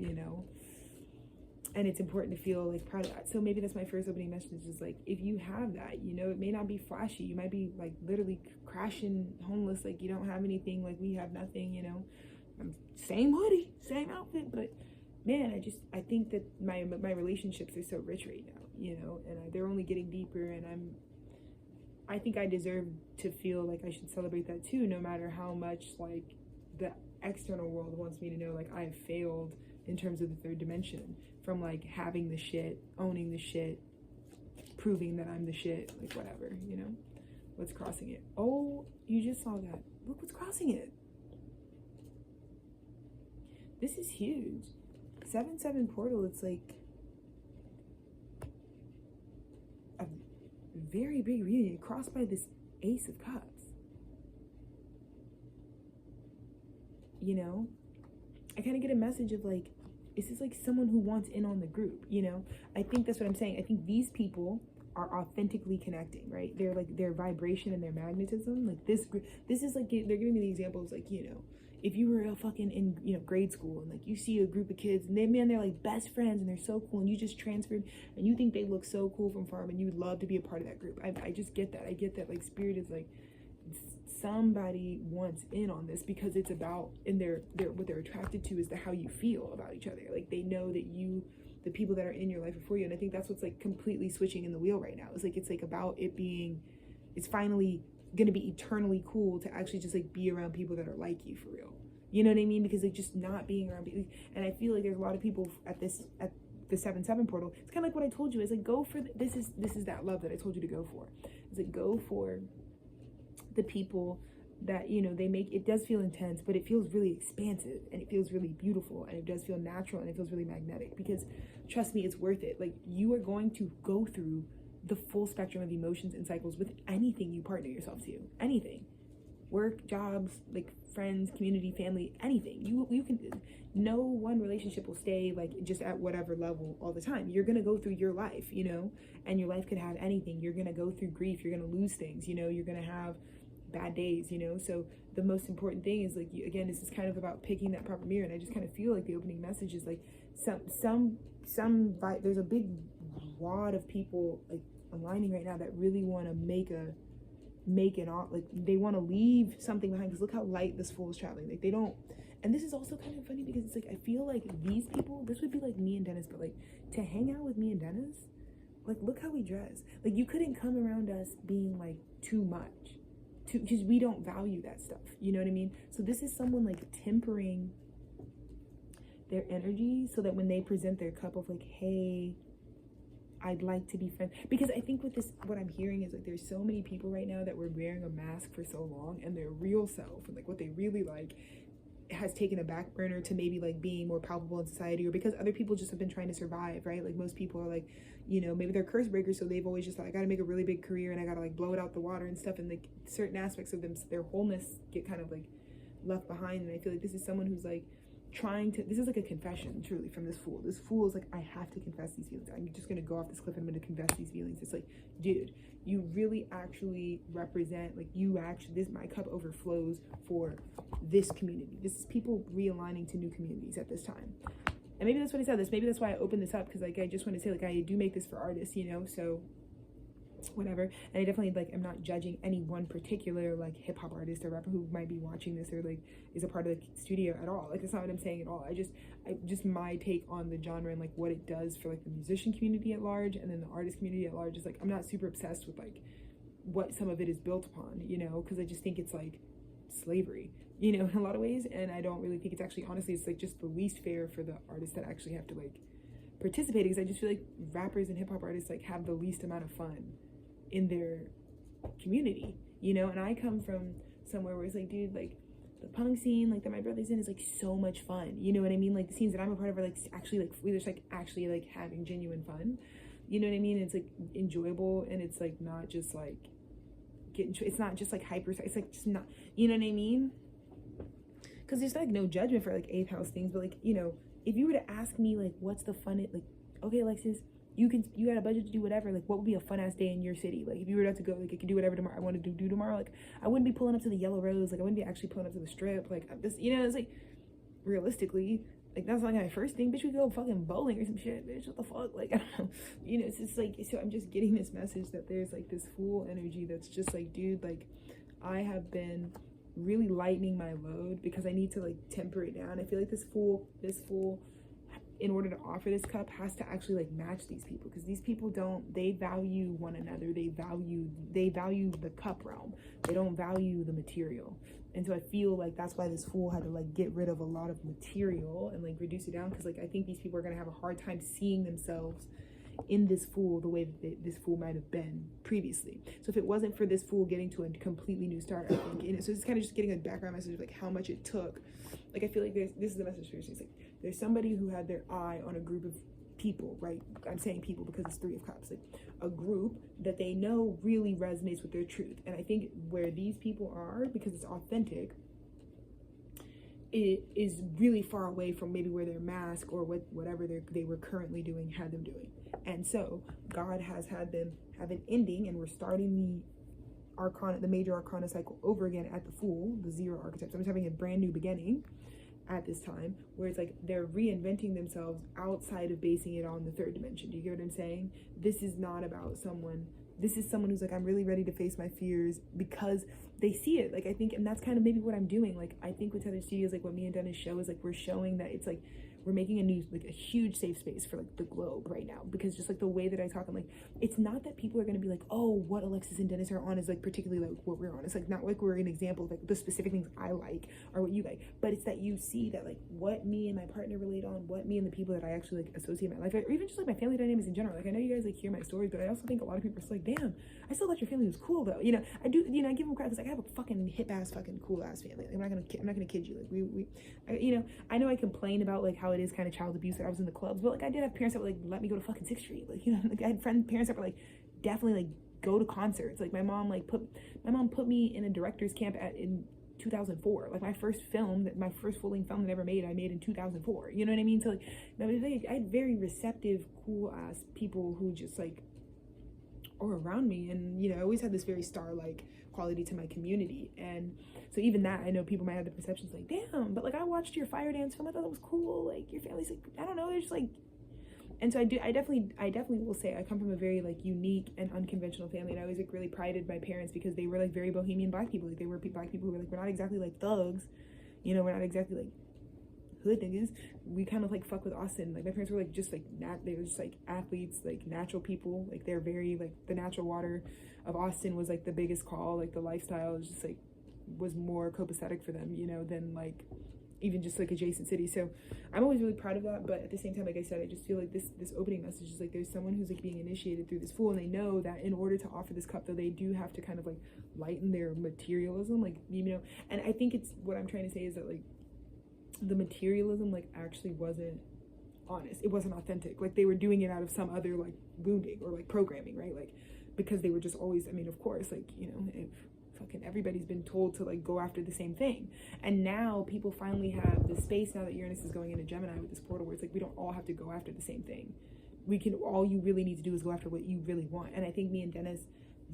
and it's important to feel like proud of that. So maybe that's my first opening message, is like, if you have that, it may not be flashy, you might be like literally crashing homeless, like you don't have anything, like we have nothing, same hoodie, same outfit, but man, I think that my relationships are so rich right now, and they're only getting deeper, and I think I deserve to feel like I should celebrate that too, no matter how much like the external world wants me to know like I have failed in terms of the 3rd dimension, from like having the shit, owning the shit, proving that I'm the shit, like whatever, what's crossing it. Oh, you just saw that. Look what's crossing it. This is huge. 7-7 portal, it's like a very big reunion crossed by this Ace of Cups. I kind of get a message of like, is this like someone who wants in on the group? I think that's what I'm saying. I think these people are authentically connecting, right? They're like their vibration and their magnetism. Like this is like, they're giving me the examples like, if you were fucking in grade school and like you see a group of kids and they're like best friends and they're so cool, and you just transferred and you think they look so cool from farm and you would love to be a part of that group. I just get that. I get that like spirit is like, somebody wants in on this, because it's about, and they're what they're attracted to is how you feel about each other. Like they know that the people that are in your life are for you. And I think that's what's like completely switching in the wheel right now. It's like about it being, it's finally gonna be eternally cool to actually just like be around people that are like you for real. You know what I mean? Because like just not being around people. And I feel like there's a lot of people at the 7-7 portal. It's kind of like what I told you. It's like, go for this is that love that I told you to go for. It's like, go for the people that, you know, they make, it does feel intense, but it feels really expansive, and it feels really beautiful, and it does feel natural, and it feels really magnetic, because trust me, it's worth it. Like, you are going to go through the full spectrum of emotions and cycles with anything you partner yourself to. Anything. Work, jobs, like friends, community, family, anything. You can, no one relationship will stay like just at whatever level all the time. You're gonna go through your life, you know, and your life could have anything. You're gonna go through grief, you're gonna lose things, you know, you're gonna have bad days, you know. So the most important thing is like, you, again, this is kind of about picking that proper mirror. And I just kind of feel like the opening message is like there's a big wad of people like aligning right now that really want to make it all, like they want to leave something behind, because look how light this Fool is traveling. Like they don't, and this is also kind of funny because it's like, I feel like these people, this would be like me and Dennis, but like to hang out with me and Dennis, like look how we dress. Like you couldn't come around us being like too much, because we don't value that stuff, you know what I mean? So this is someone like tempering their energy so that when they present their cup of like, hey, I'd like to be friends, because I think with this, what I'm hearing is like there's so many people right now that were wearing a mask for so long, and their real self and like what they really like has taken a back burner to maybe like being more palpable in society, or because other people just have been trying to survive, right? Like most people are like, you know, maybe they're curse breakers, so they've always just like, I gotta make a really big career and I gotta like blow it out the water and stuff, and like certain aspects of them, their wholeness get kind of like left behind. And I feel like this is someone who's like trying to, this is like a confession truly from this Fool. This Fool is like, I have to confess these feelings. I'm just gonna go off this cliff and I'm gonna confess these feelings. It's like, dude, you really actually represent, like you actually, this, my cup overflows for this community. This is people realigning to new communities at this time. And maybe that's what I said this, maybe that's why I opened this up, because like I just want to say, like, I do make this for artists, you know, so whatever. And I definitely like, I'm not judging any one particular like hip-hop artist or rapper who might be watching this or like is a part of the studio at all. Like that's not what I'm saying at all. I just my take on the genre and like what it does for like the musician community at large, and then the artist community at large is like, I'm not super obsessed with like what some of it is built upon, you know, because I just think it's like slavery, you know, in a lot of ways. And I don't really think it's actually, honestly, it's like just the least fair for the artists that actually have to like participate, because I just feel like rappers and hip-hop artists like have the least amount of fun in their community, you know. And I come from somewhere where it's like, dude, like the punk scene like that my brother's in is like so much fun, you know what I mean? Like the scenes that I'm a part of are like actually like, we're just like actually like having genuine fun, you know what I mean? It's like enjoyable, and it's like not just like it's not just like hyper, it's like just not, you know what I mean? Because there's like no judgment for like ape house things, but like, you know, if you were to ask me like what's the fun, like, okay, Alexis, you got a budget to do whatever, like what would be a fun ass day in your city? Like if you were to have to go, like you could do whatever tomorrow I wanted to do tomorrow, like I wouldn't be pulling up to the Yellow Rose, like I wouldn't be actually pulling up to the Strip, like this, you know. It's like realistically, like that's not my first thing, bitch, we go fucking bowling or some shit, bitch, what the fuck, like I don't know, you know. It's just like, so I'm just getting this message that there's like this Fool energy that's just like, dude, like I have been really lightening my load because I need to like temper it down. I feel like this fool in order to offer this cup has to actually like match these people, because these people don't, they value one another, they value the cup realm, they don't value the material. And so I feel like that's why this Fool had to like get rid of a lot of material and like reduce it down, because like I think these people are gonna have a hard time seeing themselves in this Fool the way that this Fool might have been previously. So if it wasn't for this Fool getting to a completely new start, I think, you know, so it's kind of just getting a background message of like how much it took. Like I feel like this is the message for you. It's like there's somebody who had their eye on a group of people, right? I'm saying people because it's 3 of Cups, like a group that they know really resonates with their truth. And I think where these people are, because it's authentic, it is really far away from maybe where their mask or whatever they were currently doing had them doing. And so God has had them have an ending, and we're starting the arcana, the major arcana cycle over again at the Fool, the 0 archetypes. I'm just having a brand new beginning at this time, where it's like they're reinventing themselves outside of basing it on the 3rd dimension. Do you get what I'm saying? This is not about someone, this is someone who's like, I'm really ready to face my fears because they see it. Like I think, and that's kind of maybe what I'm doing. Like I think with Tethered Studios, like what me and Dennis show is like, we're showing that it's like we're making a new, like a huge safe space for like the globe right now, because just like the way that I talk, I'm like, it's not that people are going to be like, oh, what Alexis and Dennis are on is like particularly like what we're on. It's like not like we're an example of like the specific things I like or what you like, but it's that you see that like what me and my partner relate on, what me and the people that I actually like associate my life, or even just like my family dynamics in general. Like I know you guys like hear my stories, but I also think a lot of people are still like, damn, I still thought your family was cool though. You know, I do, you know, I give them credit because like I have a fucking hip ass fucking cool ass family. Like, I'm not gonna kid you. Like you know, I know I complain about like how it is kind of child abuse that I was in the clubs, but like I did have parents that would like let me go to fucking 6th Street. Like, you know, like I had parents that were like definitely like go to concerts. Like my mom put me in a director's camp in 2004. Like my first full-length film that I ever made, I made in 2004. You know what I mean? So like I had very receptive, cool ass people who just like are around me, and you know, I always had this very star-like quality to my community. And so even that, I know people might have the perceptions like, damn, but like I watched your fire dance film, I thought that was cool. Like your family's like, I don't know, they're just like. And so I definitely will say I come from a very like unique and unconventional family, and I always like really prided my parents because they were like very bohemian black people. Like they were black people who were like, we're not exactly like thugs, you know, we're not exactly like hood niggas. We kind of like fuck with Austin. Like my parents were like just like they were just like athletes, like natural people. Like they're very like the natural water of Austin was like the biggest call. Like the lifestyle is just like was more copacetic for them, you know, than like even just like adjacent cities. So I'm always really proud of that, but at the same time, like I said, I just feel like this opening message is like there's someone who's like being initiated through this fool, and they know that in order to offer this cup, though, they do have to kind of like lighten their materialism, like, you know. And I think it's what I'm trying to say is that like the materialism like actually wasn't honest, it wasn't authentic. Like they were doing it out of some other like wounding or like programming, right? Like because they were just always, I mean, of course, like, you know, fucking everybody's been told to like go after the same thing, and now people finally have the space now that Uranus is going into Gemini with this portal where it's like we don't all have to go after the same thing. We can, all you really need to do is go after what you really want. And I think me and Dennis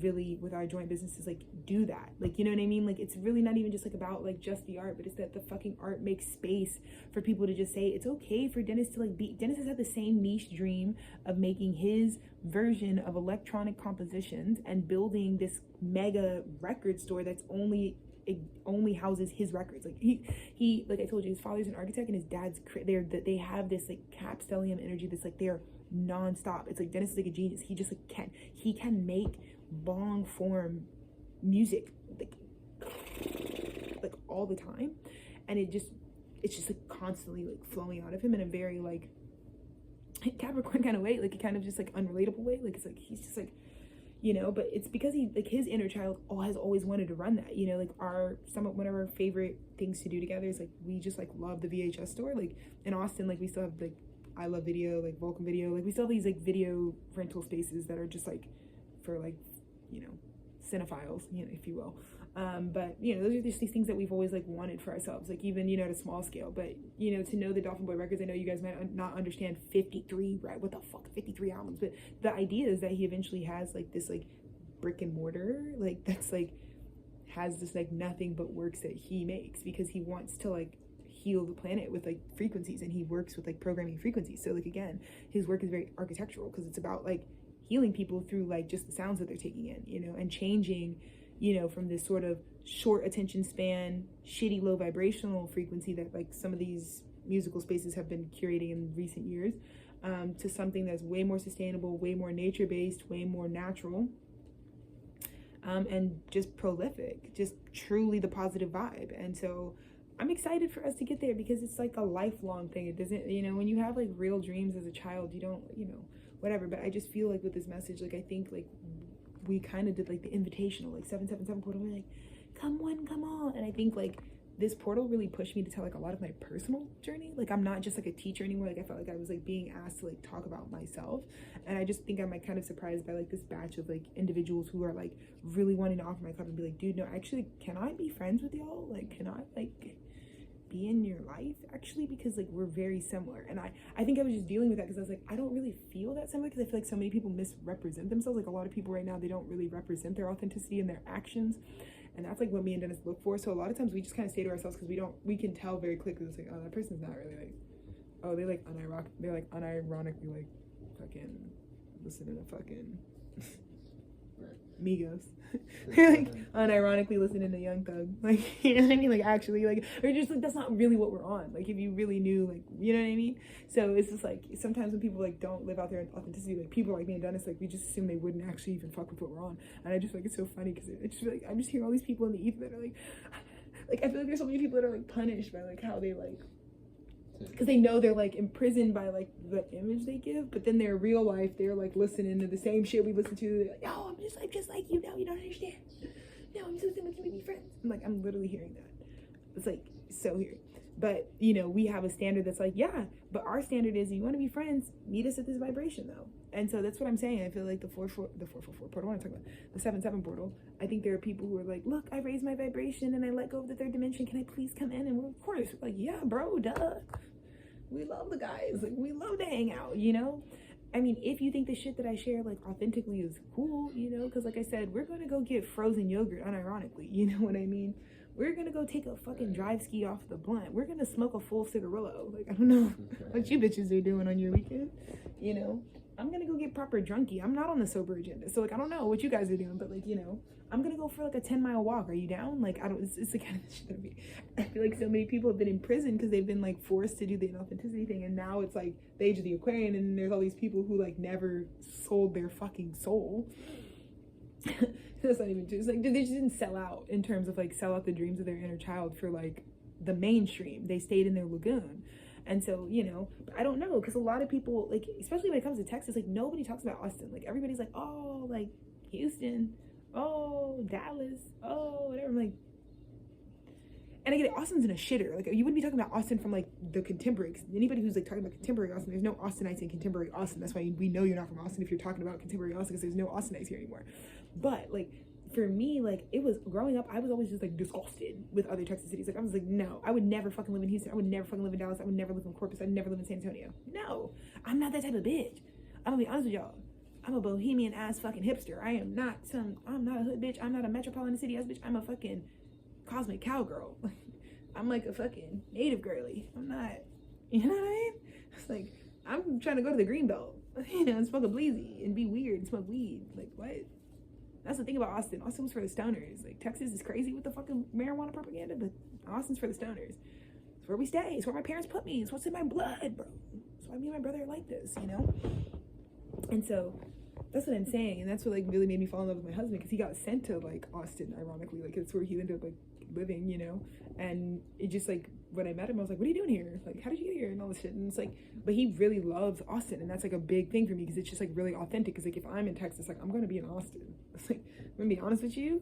really with our joint businesses like do that, like, you know what I mean? Like it's really not even just like about like just the art, but it's that the fucking art makes space for people to just say it's okay for Dennis to like be. Dennis has had the same niche dream of making his version of electronic compositions and building this mega record store that's only houses his records. Like he like I told you, his father's an architect and his dad's they have this like capstellium energy that's like they're non-stop. It's like Dennis is like a genius. He just like can make long form music like all the time, and it's just like constantly like flowing out of him in a very like Capricorn kind of way, like a kind of just like unrelatable way. Like it's like he's just like, you know, but it's because he like his inner child has always wanted to run that, you know. Like one of our favorite things to do together is like we just like love the VHS store. Like in Austin, like we still have like I Love Video, like Vulcan Video, like we still have these like video rental spaces that are just like for like, you know, cinephiles, you know, if you will. But you know, those are just these things that we've always like wanted for ourselves, like even, you know, at a small scale. But you know, to know the Dolphin Boy Records, I know you guys might not understand 53, right? What the fuck, 53 albums? But the idea is that he eventually has like this like brick and mortar, like that's like has this like nothing but works that he makes because he wants to like heal the planet with like frequencies, and he works with like programming frequencies. So like again, his work is very architectural because it's about like healing people through like just the sounds that they're taking in, you know, and changing, you know, from this sort of short attention span, shitty low vibrational frequency that like some of these musical spaces have been curating in recent years, to something that's way more sustainable, way more nature-based, way more natural, and just prolific, just truly the positive vibe. And so I'm excited for us to get there because it's like a lifelong thing. It doesn't, you know, when you have like real dreams as a child, you don't, you know, whatever. But I just feel like with this message, like I think like we kind of did like the invitational, like 777 portal. We're like, come one, come all. And I think like this portal really pushed me to tell like a lot of my personal journey. Like I'm not just like a teacher anymore. Like I felt like I was like being asked to like talk about myself. And I just think I'm like kind of surprised by like this batch of like individuals who are like really wanting to offer my cup and be like, dude, no, actually, can I be friends with y'all? Like, can I like be in your life actually, because like we're very similar. And I think I was just dealing with that because I was like, I don't really feel that similar, because I feel like so many people misrepresent themselves. Like a lot of people right now, they don't really represent their authenticity in their actions, and that's like what me and Dennis look for. So a lot of times we just kind of stay to ourselves because we can tell very quickly. It's like, oh, that person's not really like, oh, they're like unironically like fucking listening to fucking Migos. They're like unironically listening to Young Thug, like, you know what I mean, like actually, like, or just like that's not really what we're on, like if you really knew, like, you know what I mean. So it's just like sometimes when people like don't live out their authenticity, like people like me and Dennis, like we just assume they wouldn't actually even fuck with what we're on, and I just like it's so funny because it just like I'm just hearing all these people in the ether that are like I feel like there's so many people that are like punished by like how they like, because they know they're like imprisoned by like the image they give, but then their real life they're like listening to the same shit we listen to. They're like, oh, I'm just like you now, you don't understand. No, I'm so simple, can we be friends? I'm like, I'm literally hearing that. It's like so weird. But you know, we have a standard that's like, yeah, but our standard is you want to be friends, meet us at this vibration though. And so that's what I'm saying. I feel like the 444 portal, what I'm talking about, the 77 portal, I think there are people who are like, look, I raised my vibration and I let go of the third dimension, can I please come in? And we're of course like, yeah bro, duh, we love the guys, like we love to hang out, you know. I mean, if you think the shit that I share like authentically is cool, you know, because like I said, we're gonna go get frozen yogurt unironically, you know what I mean. We're gonna go take a fucking drive ski off the blunt. We're gonna smoke a full cigarillo. Like, I don't know what you bitches are doing on your weekend, you know. I'm gonna go get proper drunky. I'm not on the sober agenda, so like I don't know what you guys are doing, but like, you know, I'm gonna go for like a 10-mile walk. Are you down? Like, I don't. It's the kind of shit that I feel like so many people have been in prison because they've been like forced to do the inauthenticity thing, and now it's like the age of the Aquarian, and there's all these people who like never sold their fucking soul. That's not even true. It's like they just didn't sell out in terms of like sell out the dreams of their inner child for like the mainstream. They stayed in their lagoon. And so, you know, I don't know, because a lot of people, like, especially when it comes to Texas, like, nobody talks about Austin. Like, everybody's like, oh, like, Houston, oh, Dallas, oh, whatever. I'm like, and I get it, Austin's in a shitter. Like, you wouldn't be talking about Austin from, like, the contemporary. Anybody who's, like, talking about contemporary Austin, there's no Austinites in contemporary Austin. That's why we know you're not from Austin if you're talking about contemporary Austin, because there's no Austinites here anymore. But, like, for me, like, it was growing up, I was always just like disgusted with other Texas cities. Like, I was like, no, I would never fucking live in Houston. I would never fucking live in Dallas. I would never live in Corpus. I'd never live in San Antonio. No, I'm not that type of bitch. I'm gonna be honest with y'all. I'm a bohemian ass fucking hipster. I'm not a hood bitch. I'm not a metropolitan city ass bitch. I'm a fucking cosmic cowgirl. I'm like a fucking native girly. I'm not, you know what I mean? It's like, I'm trying to go to the green belt, you know, and smoke a bleezy and be weird and smoke weed. Like, what? That's the thing about Austin. Austin was for the stoners. Like, Texas is crazy with the fucking marijuana propaganda, but Austin's for the stoners. It's where we stay. It's where my parents put me. It's what's in my blood, bro. That's why me and my brother are like this, you know? And so that's what I'm saying. And that's what, like, really made me fall in love with my husband, because he got sent to, like, Austin, ironically. Like, it's where he ended up, like, living, you know? And it just, like, when I met him, I was like, what are you doing here? Like, how did you get here? And all this shit. And it's like, but he really loves Austin. And that's, like, a big thing for me, because it's just, like, really authentic. Because, like, if I'm in Texas, like, I'm going to be in Austin. It's like, I'm going to be honest with you.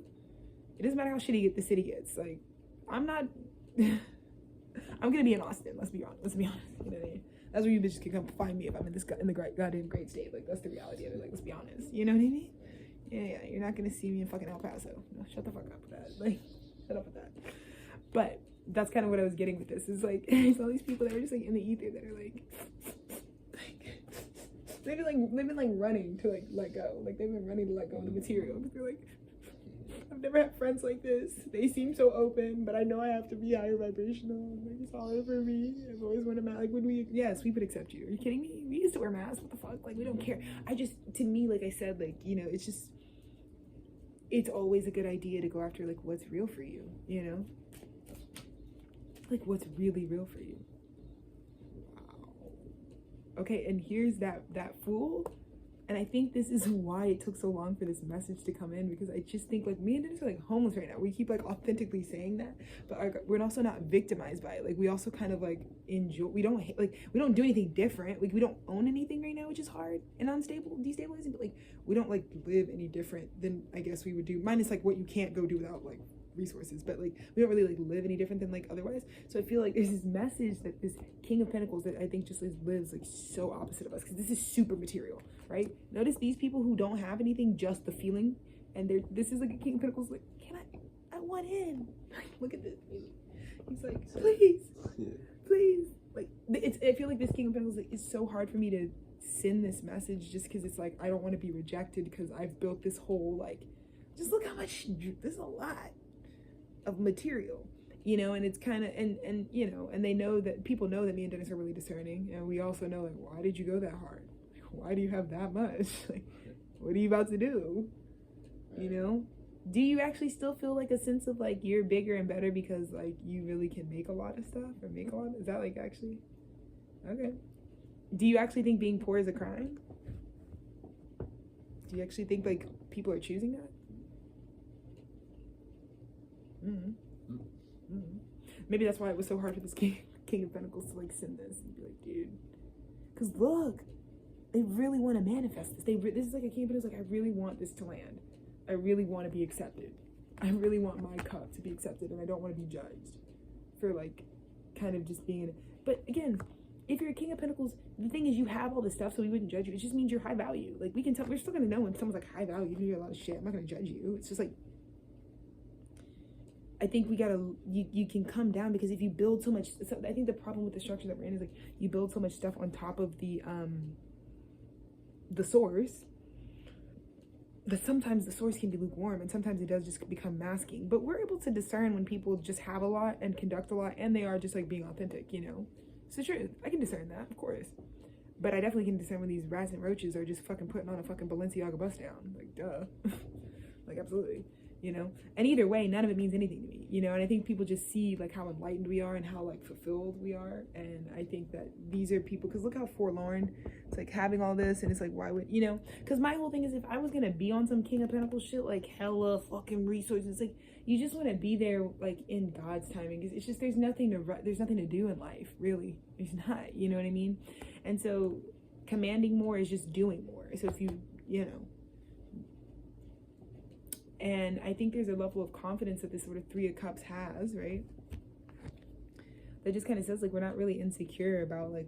It doesn't matter how shitty the city gets. Like, I'm not, I'm going to be in Austin. Let's be honest. You know what I mean? That's where you bitches can come find me if I'm in the goddamn great state. Like, that's the reality of it. Like, let's be honest. You know what I mean? Yeah. You're not going to see me in fucking El Paso. No, shut the fuck up with that. Like, shut up with that. But that's kind of what I was getting with this. Is like, there's all these people that are just like in the ether that are like they've been like running to like let go. Like, they've been running to let go of the material. Because they're like, I've never had friends like this. They seem so open, but I know I have to be higher vibrational. Like, it's all over me. I've always wanted like, yes, we would accept you. Are you kidding me? We used to wear masks. What the fuck? Like, we don't care. To me, like I said, like, you know, it's always a good idea to go after like what's real for you, you know? Like, what's really real for you. Wow. Okay, and here's that fool. And I think this is why it took so long for this message to come in, because I just think, like, me and Dennis are like homeless right now. We keep like authentically saying that, but we're also not victimized by it. Like, we also kind of like enjoy, we don't do anything different. Like, we don't own anything right now, which is hard and destabilizing, but like, we don't like live any different than I guess we would do, minus like what you can't go do without like resources, but like, we don't really like live any different than like otherwise. So I feel like there's this message that this King of Pentacles that I think just lives like so opposite of us, because this is super material, right? Notice these people who don't have anything, just the feeling, and this is like a King of Pentacles, like, I want in. Look at this. He's like, please. Like, I feel like this King of Pentacles, like, is so hard for me to send this message, just because it's like, I don't want to be rejected, because I've built this whole, like, just look how much, there's a lot of material, you know, and it's kind of, and you know, and they know that, people know that me and Dennis are really discerning, and we also know, like, why did you go that hard? Like, why do you have that much? Like, what are you about to do? you know? Do you actually still feel like a sense of like you're bigger and better because like you really can make a lot of stuff or make a lot? Is that like actually okay? Do you actually think being poor is a crime? Do you actually think like people are choosing that? Maybe that's why it was so hard for this King of Pentacles to like send this and be like, dude, because look, they really want to manifest this. This is like a King of Pentacles. Like, I really want this to land. I really want to be accepted. I really want my cup to be accepted, and I don't want to be judged for like kind of just being in it. But again, if you're a King of Pentacles, the thing is you have all this stuff, so we wouldn't judge you. It just means you're high value. Like, we can tell, we're still gonna know when someone's like high value, you do a lot of shit. I'm not gonna judge you. It's just like, I think we gotta, you can come down, because if you build so much, so I think the problem with the structure that we're in is like, you build so much stuff on top of the source, that sometimes the source can be lukewarm, and sometimes it does just become masking. But we're able to discern when people just have a lot and conduct a lot, and they are just like being authentic, you know? It's the truth. I can discern that, of course. But I definitely can discern when these rats and roaches are just fucking putting on a fucking Balenciaga bust down. Like, duh. Like, absolutely. You know? And either way, none of it means anything to me, you know? And I think people just see like how enlightened we are and how like fulfilled we are. And I think that these are people, because look how forlorn it's like having all this, and it's like, why would, you know? Because my whole thing is, if I was gonna be on some King of Pentacles shit, like hella fucking resources, like, you just want to be there like in God's timing. It's just, there's nothing to do in life, really. There's not, you know what I mean? And so commanding more is just doing more. So if you know, and I think there's a level of confidence that this sort of Three of Cups has, right? That just kind of says like, we're not really insecure about like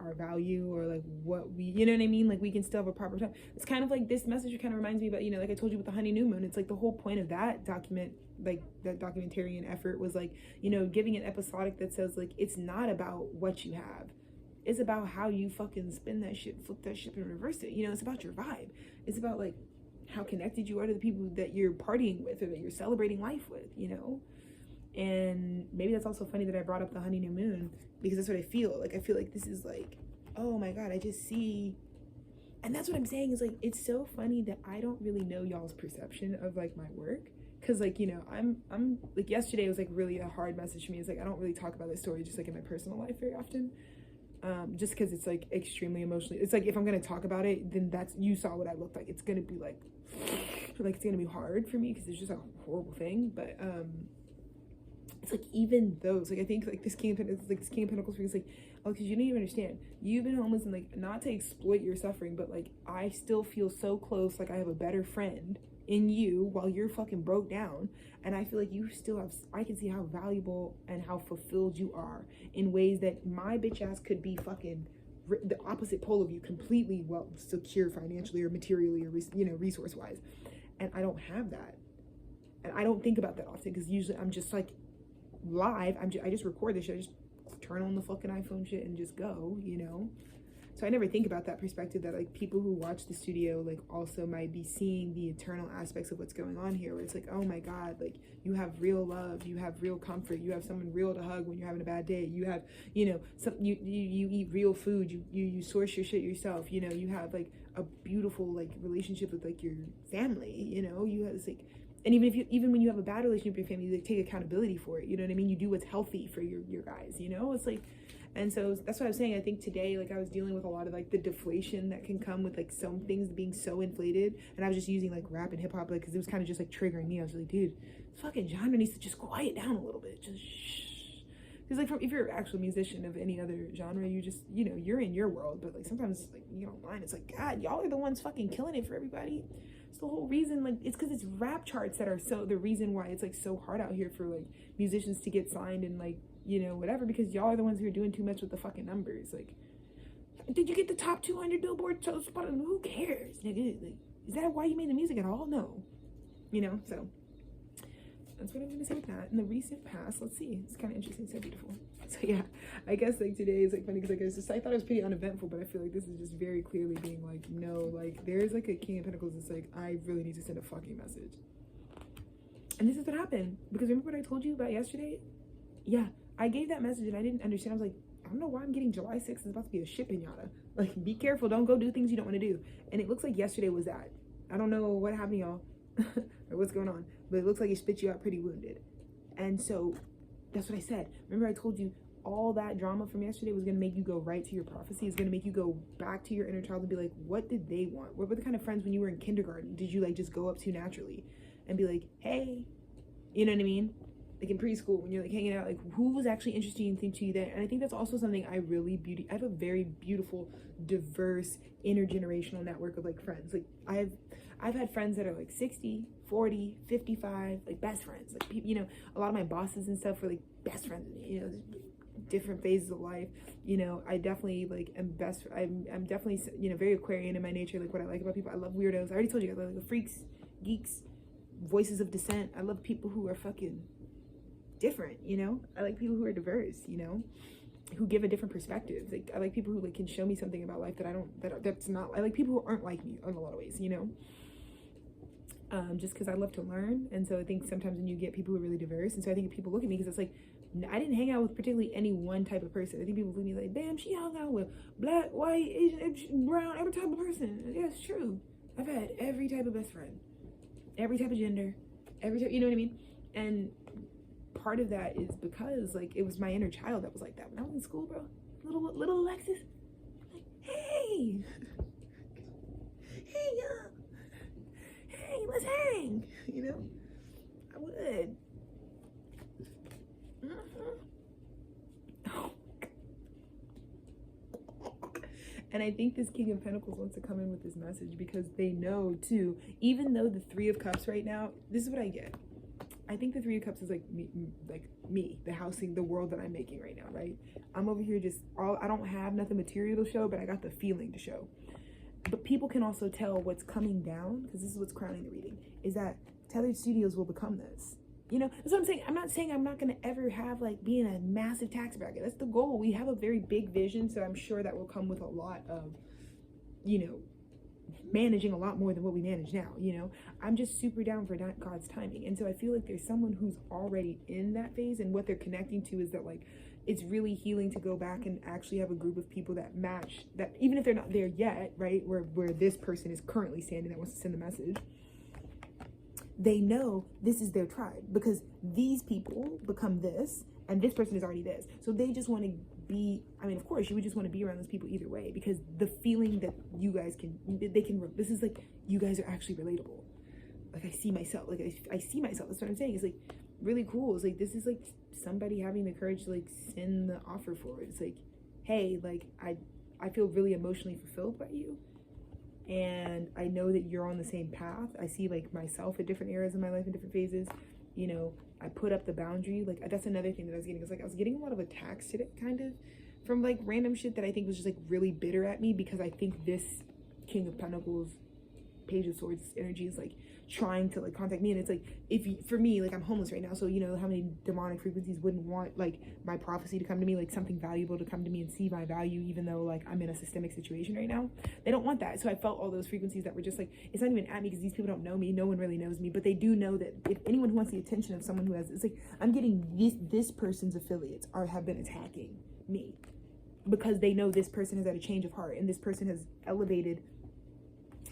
our value or like what we, you know what I mean? Like, we can still have a proper time. It's kind of like, this message kind of reminds me about, you know, like I told you with the honey new moon, it's like the whole point of that document, like that documentarian effort was like, you know, giving an episodic that says like, it's not about what you have. It's about how you fucking spin that shit, flip that shit and reverse it. You know, it's about your vibe. It's about like how connected you are to the people that you're partying with or that you're celebrating life with, you know? And maybe that's also funny that I brought up the honey new moon, because that's what I feel. Like, I feel like this is like, oh my God, I just see. And that's what I'm saying is like, it's so funny that I don't really know y'all's perception of like my work. Cause like, you know, I'm like, yesterday was like really a hard message for me. It's like, I don't really talk about this story just like in my personal life very often. Just cause it's like extremely emotionally, it's like, if I'm going to talk about it, then that's, you saw what I looked like. It's going to be like it's going to be hard for me, cause it's just a horrible thing. But, it's like, even those, like, I think like this King of Pentacles, like this King of Pentacles, because like, oh, because you don't even understand, you've been homeless, and like, not to exploit your suffering, but like, I still feel so close, like I have a better friend in you while you're fucking broke down, and I feel like you still have, I can see how valuable and how fulfilled you are in ways that my bitch ass could be fucking the opposite pole of you, completely well secure financially or materially or, you know, resource wise, and I don't have that, and I don't think about that often, because usually I'm just like live, I just record this shit, I just turn on the fucking iPhone shit and just go, you know? So I never think about that perspective, that like people who watch the studio like also might be seeing the eternal aspects of what's going on here, where it's like, oh my God, like you have real love, you have real comfort, you have someone real to hug when you're having a bad day, you have, you know, you eat real food, you source your shit yourself, you know, you have like a beautiful like relationship with like your family, you know, you have this like, and even when you have a bad relationship with your family, you like take accountability for it, you know what I mean? You do what's healthy for your guys, you know? It's like, and so that's what I was saying. I think today, like I was dealing with a lot of like the deflation that can come with like some things being so inflated, and I was just using like rap and hip hop, like, cause it was kind of just like triggering me. I was like, dude, this fucking genre needs to just quiet down a little bit, just shh. Cause like if you're an actual musician of any other genre, you just, you know, you're in your world, but like sometimes like you don't mind. It's like, God, y'all are the ones fucking killing it for everybody. It's the whole reason, like, it's because it's rap charts that are so the reason why it's like so hard out here for like musicians to get signed and like, you know, whatever, because y'all are the ones who are doing too much with the fucking numbers. Like, did you get the top 200 Billboard spot? Who cares, nigga? Like, is that why you made the music at all? No, you know. So that's what I'm gonna say with that. In the recent past, let's see, it's kind of interesting, so beautiful. So yeah, I guess like today is like funny, because like it's just, I thought it was pretty uneventful, but I feel like this is just very clearly being like, no, like there's like a King of Pentacles that's like, I really need to send a fucking message. And this is what happened, because remember what I told you about yesterday? Yeah, I gave that message and I didn't understand. I was like, I don't know why I'm getting July 6th. It's about to be a shit pinata. Like, be careful. Don't go do things you don't want to do. And it looks like yesterday was that. I don't know what happened, y'all. or what's going on, but it looks like it spit you out pretty wounded. And so that's what I said. Remember I told you all that drama from yesterday was going to make you go right to your prophecy. It's going to make you go back to your inner child and be like, what did they want? What were the kind of friends when you were in kindergarten did you like just go up to naturally and be like, hey, you know what I mean? Like in preschool when you're like hanging out, like who was actually interesting to you then? And I think that's also something I have a very beautiful, diverse, intergenerational network of like friends. Like I've had friends that are like 60, 40, 55, like best friends. Like people, you know, a lot of my bosses and stuff were like best friends, you know, different phases of life. You know, I definitely like I'm definitely, you know, very Aquarian in my nature. Like what I like about people, I love weirdos. I already told you guys, I like freaks, geeks, voices of dissent. I love people who are fucking different, you know. I like people who are diverse, you know, who give a different perspective. Like I like people who like can show me something about life that I don't, that's not. I like people who aren't like me in a lot of ways, you know. Just because I love to learn. And so I think sometimes when you get people who are really diverse, and so I think people look at me because it's like, I didn't hang out with particularly any one type of person. I think people look at me like, damn, she hung out with black, white, Asian, brown, every type of person. Yeah, it's true. I've had every type of best friend, every type of gender, every type, you know what I mean? And part of that is because like it was my inner child that was like that when I was in school, bro. Little Alexis, like, hey, hey, hey, let's hang, you know. I would. And I think this King of Pentacles wants to come in with this message because they know too, even though the Three of Cups right now, this is what I get. I think the Three of Cups is like me, the housing, the world that I'm making right now, right? I'm over here I don't have nothing material to show, but I got the feeling to show. But people can also tell what's coming down, because this is what's crowning the reading, is that Tethered Studios will become this. You know, that's what I'm saying. I'm not saying I'm not going to ever have like be in a massive tax bracket. That's the goal. We have a very big vision, so I'm sure that will come with a lot of, you know, managing a lot more than what we manage now. You know, I'm just super down for God's timing. And so I feel like there's someone who's already in that phase, and what they're connecting to is that like it's really healing to go back and actually have a group of people that match that, even if they're not there yet, right, where this person is currently standing that wants to send the message. They know this is their tribe because these people become this and this person is already this. So they just want to be, I mean, of course you would just want to be around those people either way, because the feeling that you guys this is like, you guys are actually relatable. Like I see myself, that's what I'm saying. It's like really cool. It's like, this is like somebody having the courage to like send the offer forward. It's like, hey, like I feel really emotionally fulfilled by you. And I know that you're on the same path. I see like myself at different areas of my life in different phases. You know, I put up the boundary. Like that's another thing that I was getting. It's like I was getting a lot of attacks today, kind of, from like random shit that I think was just like really bitter at me, because I think this King of Pentacles, Page of Swords energy is like trying to like contact me. And it's like, for me, like I'm homeless right now, so you know how many demonic frequencies wouldn't want like my prophecy to come to me, like something valuable to come to me and see my value, even though like I'm in a systemic situation right now. They don't want that. So I felt all those frequencies that were just like, it's not even at me because these people don't know me, no one really knows me, but they do know that if anyone who wants the attention of someone who has, it's like I'm getting this person's affiliates have been attacking me because they know this person has had a change of heart and this person has elevated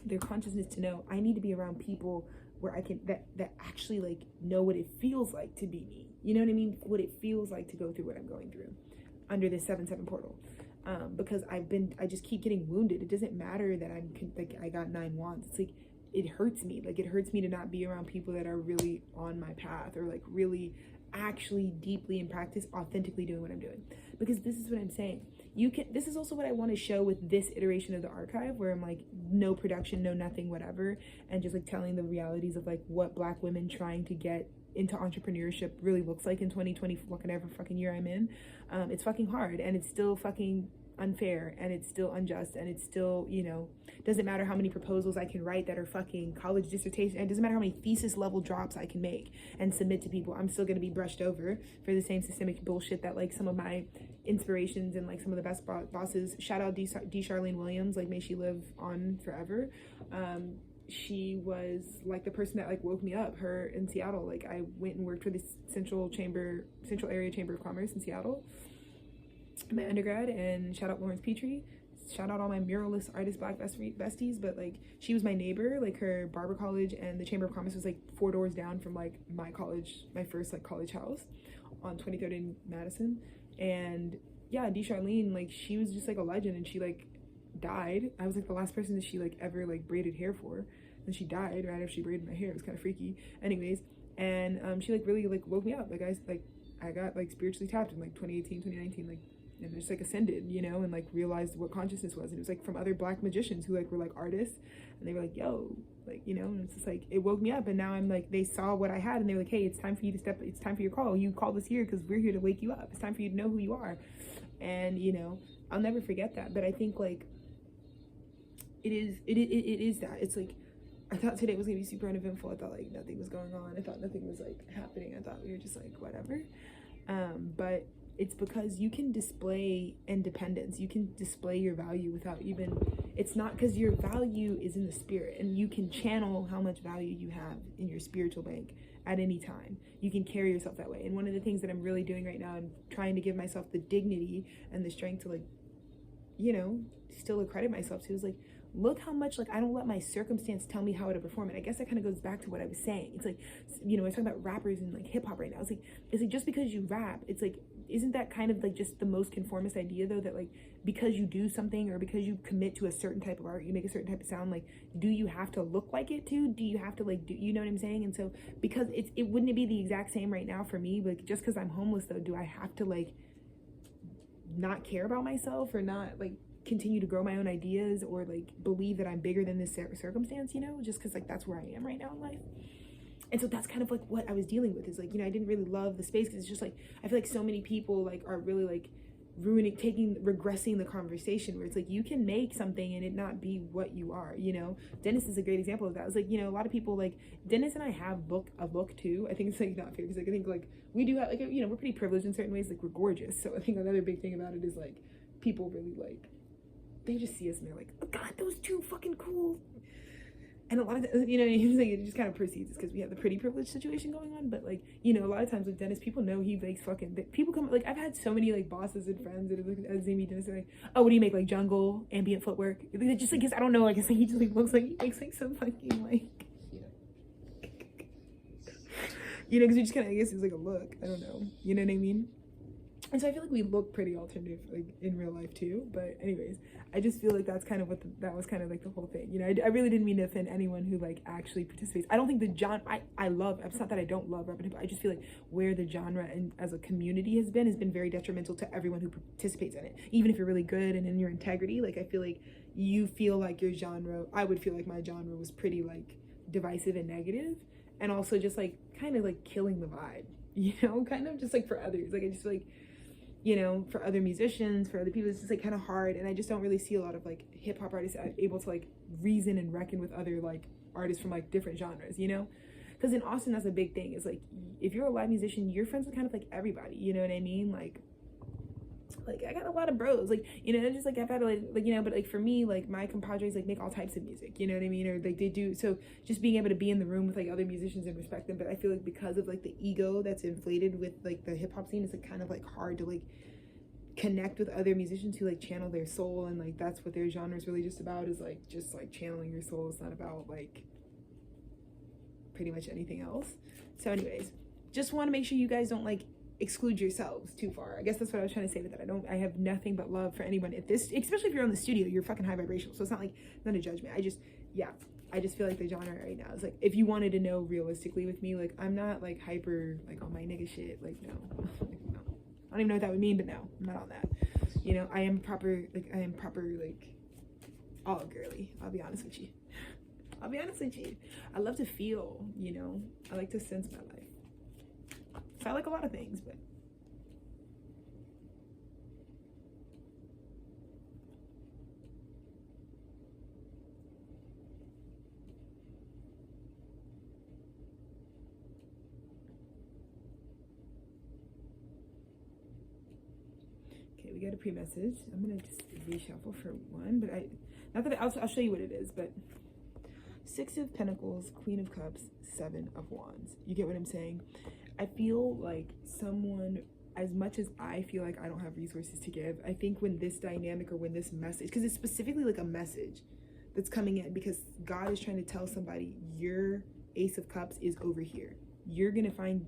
their consciousness to know I need to be around people where I can that actually like know what it feels like to be me. You know what I mean? What it feels like to go through what I'm going through under this 7/7 portal. Because I just keep getting wounded. It doesn't matter that I got 9 wands. It's like it hurts me. Like it hurts me to not be around people that are really on my path, or like really actually deeply in practice authentically doing what I'm doing. Because this is what I'm saying. This is also what I want to show with this iteration of the archive, where I'm like no production, no nothing, whatever, and just like telling the realities of like what Black women trying to get into entrepreneurship really looks like in 2020, whatever fucking year I'm in. It's fucking hard, and it's still fucking unfair, and it's still unjust, and it's still, you know, doesn't matter how many proposals I can write that are fucking college dissertation, and it doesn't matter how many thesis level drops I can make and submit to people, I'm still going to be brushed over for the same systemic bullshit that like some of my inspirations and like some of the best bosses, shout out D. Charlene Williams, like may she live on forever. She was like the person that like woke me up, her in Seattle. Like I went and worked for the Central Area Chamber of Commerce in Seattle, my undergrad, and shout out Lawrence Petrie. shout out all my muralist artist black besties, but like she was my neighbor. Like her barber college and the Chamber of Commerce was like 4 doors down from like my college, my first like college house on 23rd in Madison. And yeah, D. Charlene, like she was just like a legend, and she like died. I was like the last person that she like ever like braided hair for, and she died right after she braided my hair. It was kind of freaky. Anyways, and she like really like woke me up. Like I got like spiritually tapped in like 2018, 2019, like, and just like ascended, you know, and like realized what consciousness was. And it was like from other black magicians who like were like artists, and they were like, yo, like, you know, and it's just like it woke me up. And now I'm like, they saw what I had, and they were like, hey, it's time for you to it's time for your call. You called us here because we're here to wake you up. It's time for you to know who you are. And you know, I'll never forget that. But I think like it is that it's like, I thought today was gonna be super uneventful. I thought like nothing was going on. I thought nothing was like happening. I thought we were just like whatever. But it's because you can display independence. You can display your value without even, it's not because your value is in the spirit, and you can channel how much value you have in your spiritual bank at any time. You can carry yourself that way. And one of the things that I'm really doing right now, I'm trying to give myself the dignity and the strength to like, you know, still accredit myself to, is like, look how much like I don't let my circumstance tell me how to perform it. I guess that kind of goes back to what I was saying. It's like, you know, we're talking about rappers and like hip hop right now. It's like just because you rap, it's like, isn't that kind of like just the most conformist idea though, that like because you do something or because you commit to a certain type of art, you make a certain type of sound, like do you have to look like it too? Do you have to like do, you know what I'm saying? And so because it wouldn't it be the exact same right now for me? Like just because I'm homeless though, do I have to like not care about myself or not like continue to grow my own ideas or like believe that I'm bigger than this circumstance, you know, just because like that's where I am right now in life? And so that's kind of like what I was dealing with, is like, you know, I didn't really love the space because it's just like I feel like so many people like are really like regressing the conversation, where it's like you can make something and it not be what you are, you know. Dennis is a great example of that. It's like, you know, a lot of people like Dennis and I have a look too. I think it's like not fair because like I think like we do have like, you know, we're pretty privileged in certain ways, like we're gorgeous. So I think another big thing about it is like people really like, they just see us and they're like, oh God, those two fucking cool. And a lot of, you know, like it just kind of proceeds because we have the pretty privileged situation going on. But like, you know, a lot of times with Dennis, people know he makes fucking, people come, like I've had so many like bosses and friends that are like, as they meet Dennis, they're like, oh, what do you make, like jungle, ambient footwork? It's just like, I don't know, like it's like he just like looks like he makes like some fucking like, you know, because we just kind of, I guess it's like a look, I don't know, you know what I mean? And so I feel like we look pretty alternative like in real life too. But anyways, I just feel like that's kind of what that was kind of like the whole thing. You know, I really didn't mean to offend anyone who like actually participates. I don't think the genre, I love, it's not that I don't love rap, but I just feel like where the genre and as a community has been very detrimental to everyone who participates in it. Even if you're really good and in your integrity, like I feel like you feel like your genre, I would feel like my genre was pretty like divisive and negative, and also just like kind of like killing the vibe, you know, kind of just like for others. Like I just feel like, you know, for other musicians, for other people, it's just like kind of hard. And I just don't really see a lot of like hip hop artists able to like reason and reckon with other like artists from like different genres, you know? Because in Austin, that's a big thing. Is like, if you're a live musician, you're friends with kind of like everybody, you know what I mean? Like I got a lot of bros, like, you know, just like I've had like, you know, but like for me, like my compadres like make all types of music, you know what I mean? Or like they do, so just being able to be in the room with like other musicians and respect them. But I feel like because of like the ego that's inflated with like the hip hop scene, it's like kind of like hard to like connect with other musicians who like channel their soul, and like that's what their genre is really just about, is like just like channeling your soul. It's not about like pretty much anything else. So anyways, just want to make sure you guys don't like exclude yourselves too far. I guess that's what I was trying to say with that. I have nothing but love for anyone at this, especially if you're on the studio, you're fucking high vibrational. So it's not like, not a judgment. I just feel like the genre right now is like, if you wanted to know realistically with me, like I'm not like hyper like on my nigga shit, like no. Like, no. I don't even know what that would mean, but no, I'm not on that. You know, I am proper like all girly. I'll be honest with you. I love to feel, you know, I like to sense my life. So I like a lot of things, but okay, we got a pre-message. I'm gonna just reshuffle for one, but I'll show you what it is. But 6 of Pentacles, Queen of Cups, 7 of Wands. You get what I'm saying? I feel like someone as much as I feel like I don't have resources to give, I think when this dynamic or when this message, because it's specifically like a message that's coming in, because God is trying to tell somebody your Ace of Cups is over here. You're gonna find,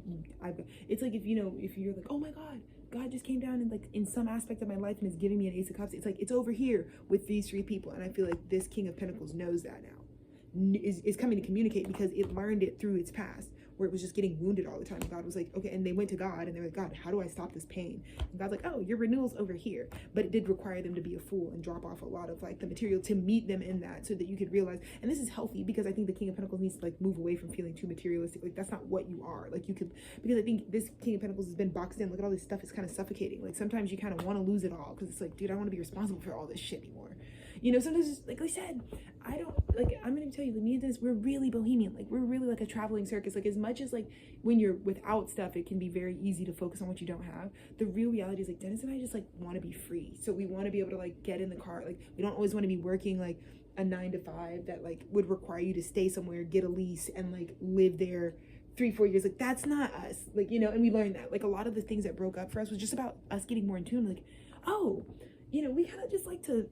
it's like if you're like, oh my God, God just came down and like in some aspect of my life and is giving me an Ace of Cups. It's like it's over here with these 3 people, and I feel like this King of Pentacles knows that now, is coming to communicate because it learned it through its past, where it was just getting wounded all the time. And God was like, okay, and they went to God and they were like, God, how do I stop this pain? And God's like, oh, your renewal's over here. But it did require them to be a fool and drop off a lot of like the material to meet them in that, so that you could realize, and this is healthy, because I think the King of Pentacles needs to like move away from feeling too materialistic. Like that's not what you are. Like you could, because I think this King of Pentacles has been boxed in. Look at all this stuff, it's kind of suffocating. Like sometimes you kind of want to lose it all, because it's like, dude, I don't want to be responsible for all this shit anymore. You know, sometimes it's, like I said, I don't, like, I'm gonna tell you, like, me and Dennis, we're really bohemian. Like, we're really like a traveling circus. Like, as much as, like, when you're without stuff, it can be very easy to focus on what you don't have. The real reality is, like, Dennis and I just, like, want to be free. So we want to be able to, like, get in the car. Like, we don't always want to be working, like, a 9 to 5 that, like, would require you to stay somewhere, get a lease, and, like, live there 3-4 years. Like, that's not us. Like, you know, and we learned that. Like, a lot of the things that broke up for us was just about us getting more in tune. Like, oh, you know, we kind of just like to,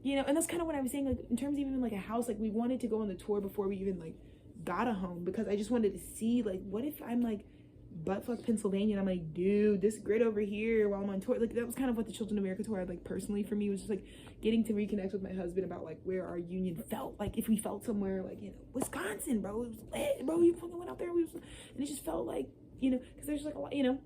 you know, and that's kind of what I was saying, like, in terms of even like a house, like, we wanted to go on the tour before we even, like, got a home, because I just wanted to see, like, what if I'm, like, buttfuck Pennsylvania, and I'm like, dude, this grid over here while I'm on tour. Like, that was kind of what the Children of America tour had, like, personally for me, was just, like, getting to reconnect with my husband about, like, where our union felt, like, if we felt somewhere, like, you know, Wisconsin, bro, it was lit, bro, you fucking went out there, and it just felt like, you know, because there's, like, a lot, you know,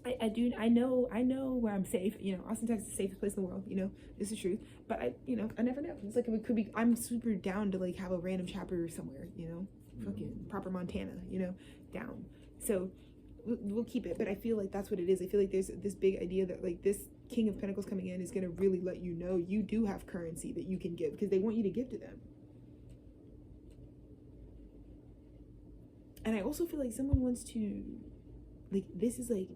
I know where I'm safe. You know, Austin, Texas is the safest place in the world. You know, this is truth. But you know, I never know. It's like, it could be. I'm super down to like have a random chapter somewhere. You know, fucking proper Montana. You know, down. So we'll keep it. But I feel like that's what it is. I feel like there's this big idea that like this King of Pentacles coming in is gonna really let you know you do have currency that you can give, because they want you to give to them. And I also feel like someone wants to, like, this is like,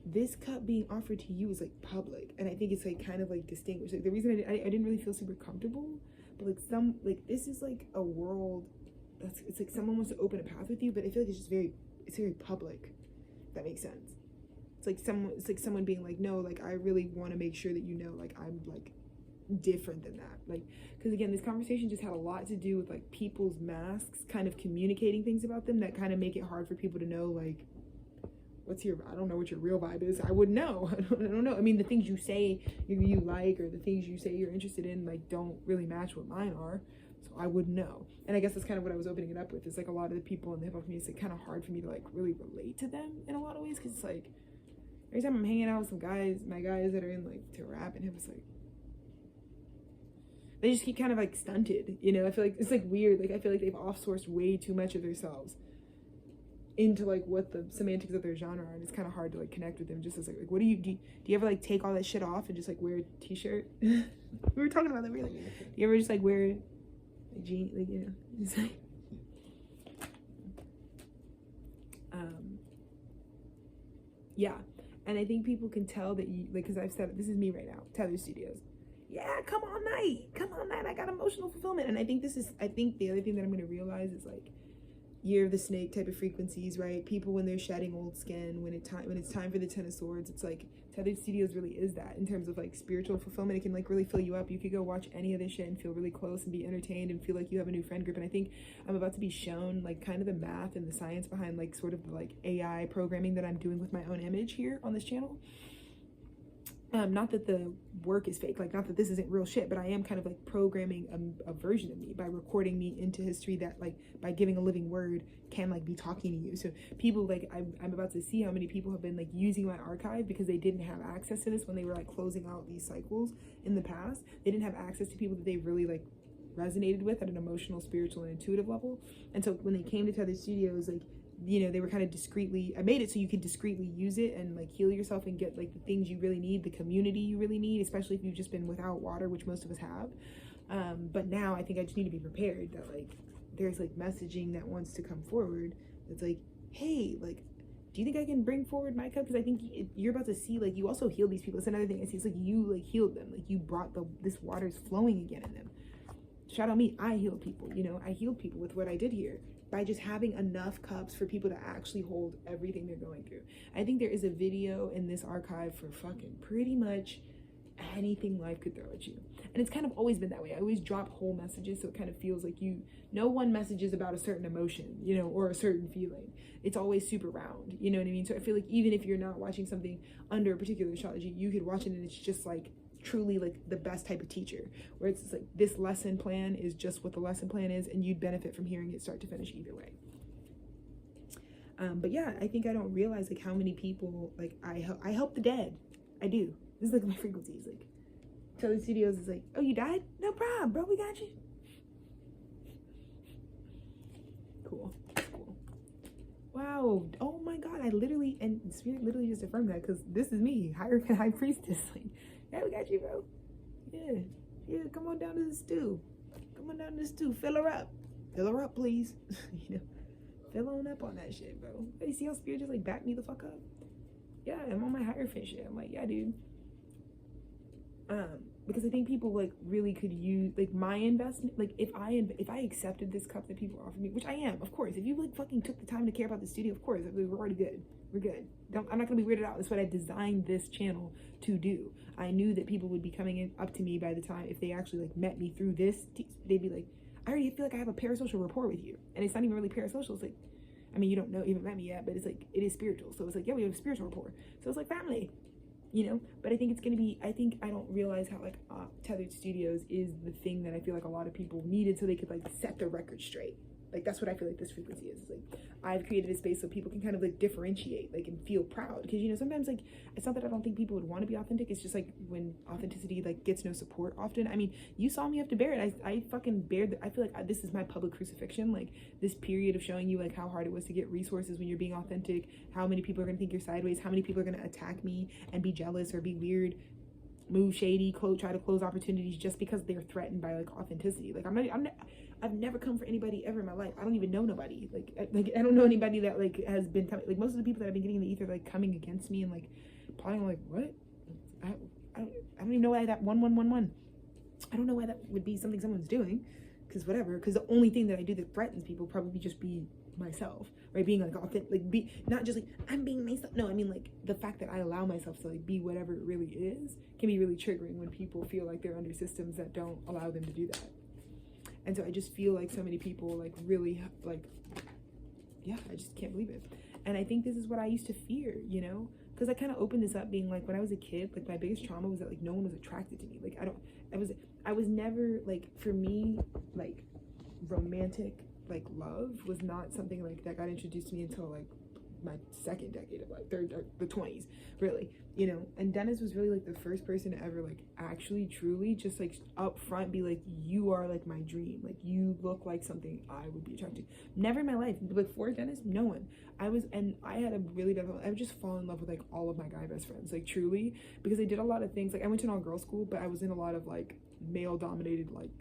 this cup being offered to you is like public, and I think it's like kind of like distinguished. Like the reason I didn't really feel super comfortable, but like this is like a world that's, it's like someone wants to open a path with you, but I feel like it's just very public. If that makes sense. It's like someone being like, no, like I really want to make sure that you know, like I'm like different than that. Like, because again, this conversation just had a lot to do with like people's masks kind of communicating things about them that kind of make it hard for people to know, like, I don't know what your real vibe is. I wouldn't know. I don't know. I mean, the things you say you like, or the things you say you're interested in, like, don't really match what mine are. So I wouldn't know. And I guess that's kind of what I was opening it up with. It's like a lot of the people in the hip hop community, it's like kind of hard for me to like really relate to them in a lot of ways. Because it's like, every time I'm hanging out with some guys, my guys that are in like to rap and hip, it's like, they just keep kind of like stunted. You know, I feel like it's like weird. Like, I feel like they've off-sourced way too much of themselves into like what the semantics of their genre are, and it's kind of hard to like connect with them. Just as like what do you ever like take all that shit off and just like wear a t-shirt? We were talking about that. We were like, do you ever just like wear like jeans, like, you know, it's like yeah. And I think people can tell that you, like, because I've said, this is me right now, Tethered Studios. Yeah, come on night, I got emotional fulfillment. And I think the other thing that I'm going to realize is like year of the snake type of frequencies, right? People when they're shedding old skin, when it's time for the 10 of swords, it's like Tethered Studios really is that in terms of like spiritual fulfillment. It can like really fill you up. You could go watch any of this shit and feel really close and be entertained and feel like you have a new friend group. And I think I'm about to be shown like kind of the math and the science behind like sort of the like AI programming that I'm doing with my own image here on this channel. Not that the work is fake, like not that this isn't real shit, but I am kind of like programming a version of me by recording me into history that like by giving a living word can like be talking to you. So people like, I'm about to see how many people have been like using my archive because they didn't have access to this when they were like closing out these cycles in the past. They didn't have access to people that they really like resonated with at an emotional, spiritual, and intuitive level. And so when they came to Tethered Studios, like, you know, they were kind of discreetly, I made it so you could discreetly use it and like heal yourself and get like the things you really need, the community you really need, especially if you've just been without water, which most of us have. But now I think I just need to be prepared that like there's like messaging that wants to come forward that's like, hey, like, do you think I can bring forward my cup? Because I think you're about to see, like, you also healed these people. It's another thing I see. It's like you like healed them, like you brought this water's flowing again in them. shout out me, I healed people, you know, I healed people with what I did here by just having enough cups for people to actually hold everything they're going through. I think there is a video in this archive for fucking pretty much anything life could throw at you. And it's kind of always been that way. I always drop whole messages, so it kind of feels like no one message is about a certain emotion, you know, or a certain feeling. It's always super round, you know what I mean? So I feel like even if you're not watching something under a particular astrology, you could watch it and it's just like truly like the best type of teacher, where it's like this lesson plan is just what the lesson plan is, and you'd benefit from hearing it start to finish either way. But yeah, I think I don't realize like how many people, like I help the dead. I do. This is like my frequencies. Like Tethered Studios is like, oh, you died? No problem, bro. We got you. Cool. Cool. Wow. Oh my God. I literally, and Spirit literally just affirmed that, because this is me, Hierophant High Priestess. Like, yeah, we got you, bro. Yeah. Yeah. Come on down to the stew. Come on down to the stew. Fill her up. Fill her up, please. You know, fill on up on that shit, bro. You see how Spirit just like backed me the fuck up? Yeah, I'm on my Hierophant shit. I'm like, yeah, dude. Because I think people like really could use like my investment. Like if I accepted this cup that people offer me, which I am, of course. If you like fucking took the time to care about the studio, of course, we're already good. We're good. I'm not gonna be weirded out. That's what I designed this channel to do. I knew that people would be coming up to me by the time, if they actually like met me through this, they'd be like, I already feel like I have a parasocial rapport with you, and it's not even really parasocial. It's like, I mean, you don't know, you haven't met me yet, but it's like, it is spiritual. So it's like, yeah, we have a spiritual rapport. So it's like family. You know, but I think it's gonna be, I don't realize how like Tethered Studios is the thing that I feel like a lot of people needed so they could like set the record straight. Like that's what I feel like this frequency is. It's like I've created a space so people can kind of like differentiate, like, and feel proud, because you know sometimes like it's not that I don't think people would want to be authentic. It's just like when authenticity like gets no support often. I mean, you saw me have to bear it. I fucking bared. I feel like this is my public crucifixion. Like this period of showing you like how hard it was to get resources when you're being authentic. How many people are gonna think you're sideways? How many people are gonna attack me and be jealous or be weird, move shady, try to close opportunities just because they're threatened by like authenticity. Like I've never come for anybody ever in my life. I don't even know nobody. Like I don't know anybody that like has been coming. Like most of the people that I've been getting in the ether like coming against me and like plotting. I'm like, what? I don't even know why that 1111. I don't know why that would be something someone's doing. Because whatever. Because the only thing that I do that threatens people probably just be myself, right? Being like authentic, like be not just like I'm being myself. No, I mean like the fact that I allow myself to like be whatever it really is can be really triggering when people feel like they're under systems that don't allow them to do that. And so I just feel like so many people like really like, yeah, I just can't believe it. And I think this is what I used to fear, you know, because I kind of opened this up being like, when I was a kid, like my biggest trauma was that like no one was attracted to me. Like I was never like, for me, like romantic like love was not something like that got introduced to me until like my second decade of like the 20s, really, you know. And Dennis was really like the first person to ever like actually truly just like up front be like, you are like my dream, like you look like something I would be attracted to. Never in my life before Dennis, no one. I had a really bad, I would just fall in love with like all of my guy best friends, like truly, because I did a lot of things. Like I went to an all girls school, but I was in a lot of like male dominated like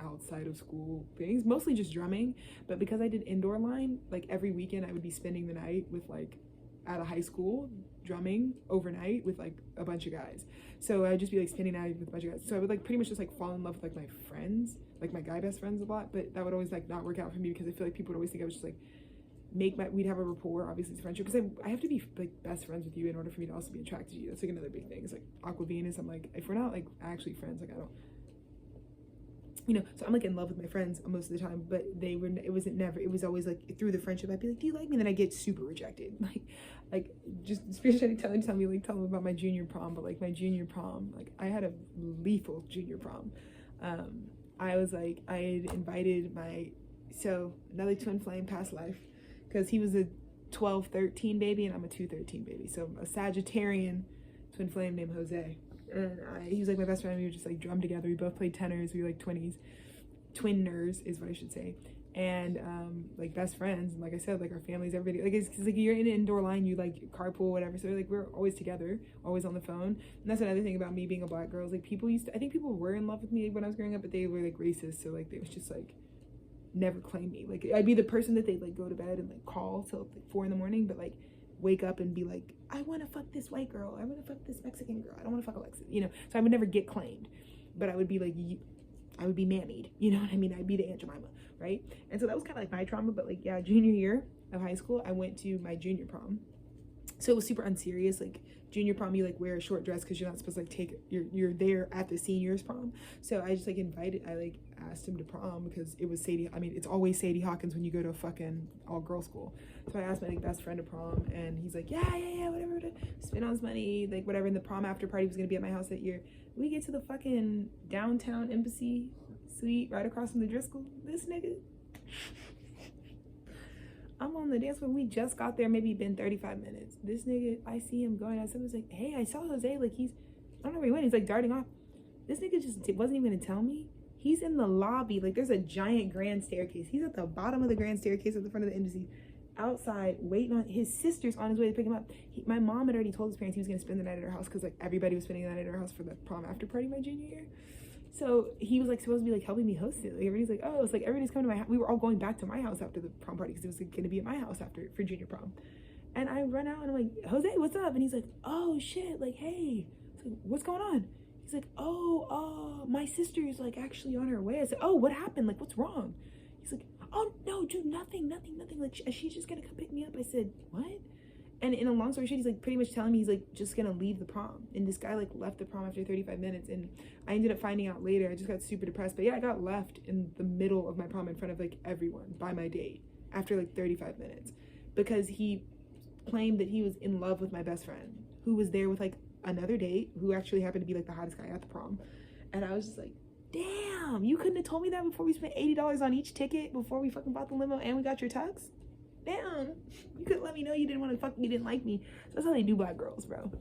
outside of school things, mostly just drumming. But because I did indoor line, like every weekend I would be spending the night with like at a high school drumming overnight with like a bunch of guys. So I'd just be like spending the night with a bunch of guys. So I would like pretty much just like fall in love with like my friends, like my guy best friends a lot. But that would always like not work out for me, because I feel like people would always think I was just like we'd have a rapport, obviously it's friendship, because I have to be like best friends with you in order for me to also be attracted to you. That's like another big thing. It's like Aqua Venus, I'm like, if we're not like actually friends, like I don't, you know. So I'm like in love with my friends most of the time, but it was always like through the friendship I'd be like, do you like me? And then I get super rejected, like just spiritually tell me tell them about my junior prom. But like my junior prom, like I had a lethal junior prom. I was like, I had invited another twin flame past life, because he was a 12-13 baby and I'm a 2-13 baby, so a Sagittarian twin flame named Jose. And he was like my best friend. We would just like drum together. We both played tenors. We were like 20s, twinners is what I should say. And like best friends. And like I said, like our families, everybody, like it's like you're in an indoor line, you like carpool, whatever. So like we're always together, always on the phone. And that's another thing about me being a black girl. Is like I think people were in love with me when I was growing up, but they were like racist. So like they was just like never claim me. Like I'd be the person that they'd like go to bed and like call till like 4 a.m, but like wake up and be like, I want to fuck this white girl, I want to fuck this Mexican girl, I don't want to fuck Alexis, you know. So I would never get claimed, but I would be like, I would be mammied, you know what I mean? I'd be the Aunt Jemima, right? And so that was kind of like my trauma. But like, yeah, junior year of high school, I went to my junior prom. So it was super unserious. Like junior prom, you like wear a short dress because you're not supposed to like take you're there at the seniors prom. So I just like asked him to prom because it was Sadie. I mean, it's always Sadie Hawkins when you go to a fucking all girl school. So I asked my like best friend to prom, and he's like, yeah, whatever, spend all his money, like whatever. And the prom after party was gonna be at my house that year. We get to the fucking downtown Embassy suite right across from the Driscoll. This nigga. I'm on the dance floor. We just got there, maybe been 35 minutes. This nigga, I see him going out. Someone's like, hey, I saw Jose. Like, I don't know where he went. He's like darting off. This nigga just wasn't even gonna tell me. He's in the lobby. Like, there's a giant grand staircase. He's at the bottom of the grand staircase at the front of the embassy, outside, waiting on his sister's on his way to pick him up. My mom had already told his parents he was gonna spend the night at her house because like everybody was spending the night at her house for the prom after party my junior year. So he was like supposed to be like helping me host it. Like everybody's like, oh, it's like everybody's coming to my house. We were all going back to my house after the prom party because it was like, going to be at my house for junior prom. And I run out and I'm like, Jose, what's up? And he's like, oh shit, like, hey. I was like, what's going on? He's like, oh, my sister's like actually on her way. I said, oh, what happened? Like, what's wrong? He's like, oh no, dude, nothing. Like, she's just gonna come pick me up. I said, what? And in a long story short, he's like pretty much telling me he's like just gonna leave the prom. And this guy like left the prom after 35 minutes. And I ended up finding out later. I just got super depressed. But yeah, I got left in the middle of my prom in front of like everyone by my date after like 35 minutes. Because he claimed that he was in love with my best friend who was there with like another date who actually happened to be like the hottest guy at the prom. And I was just like, damn, you couldn't have told me that before we spent $80 on each ticket before we fucking bought the limo and we got your tux? Damn, you couldn't let me know you didn't want to fuck me, you didn't like me. So that's how they do black girls, bro.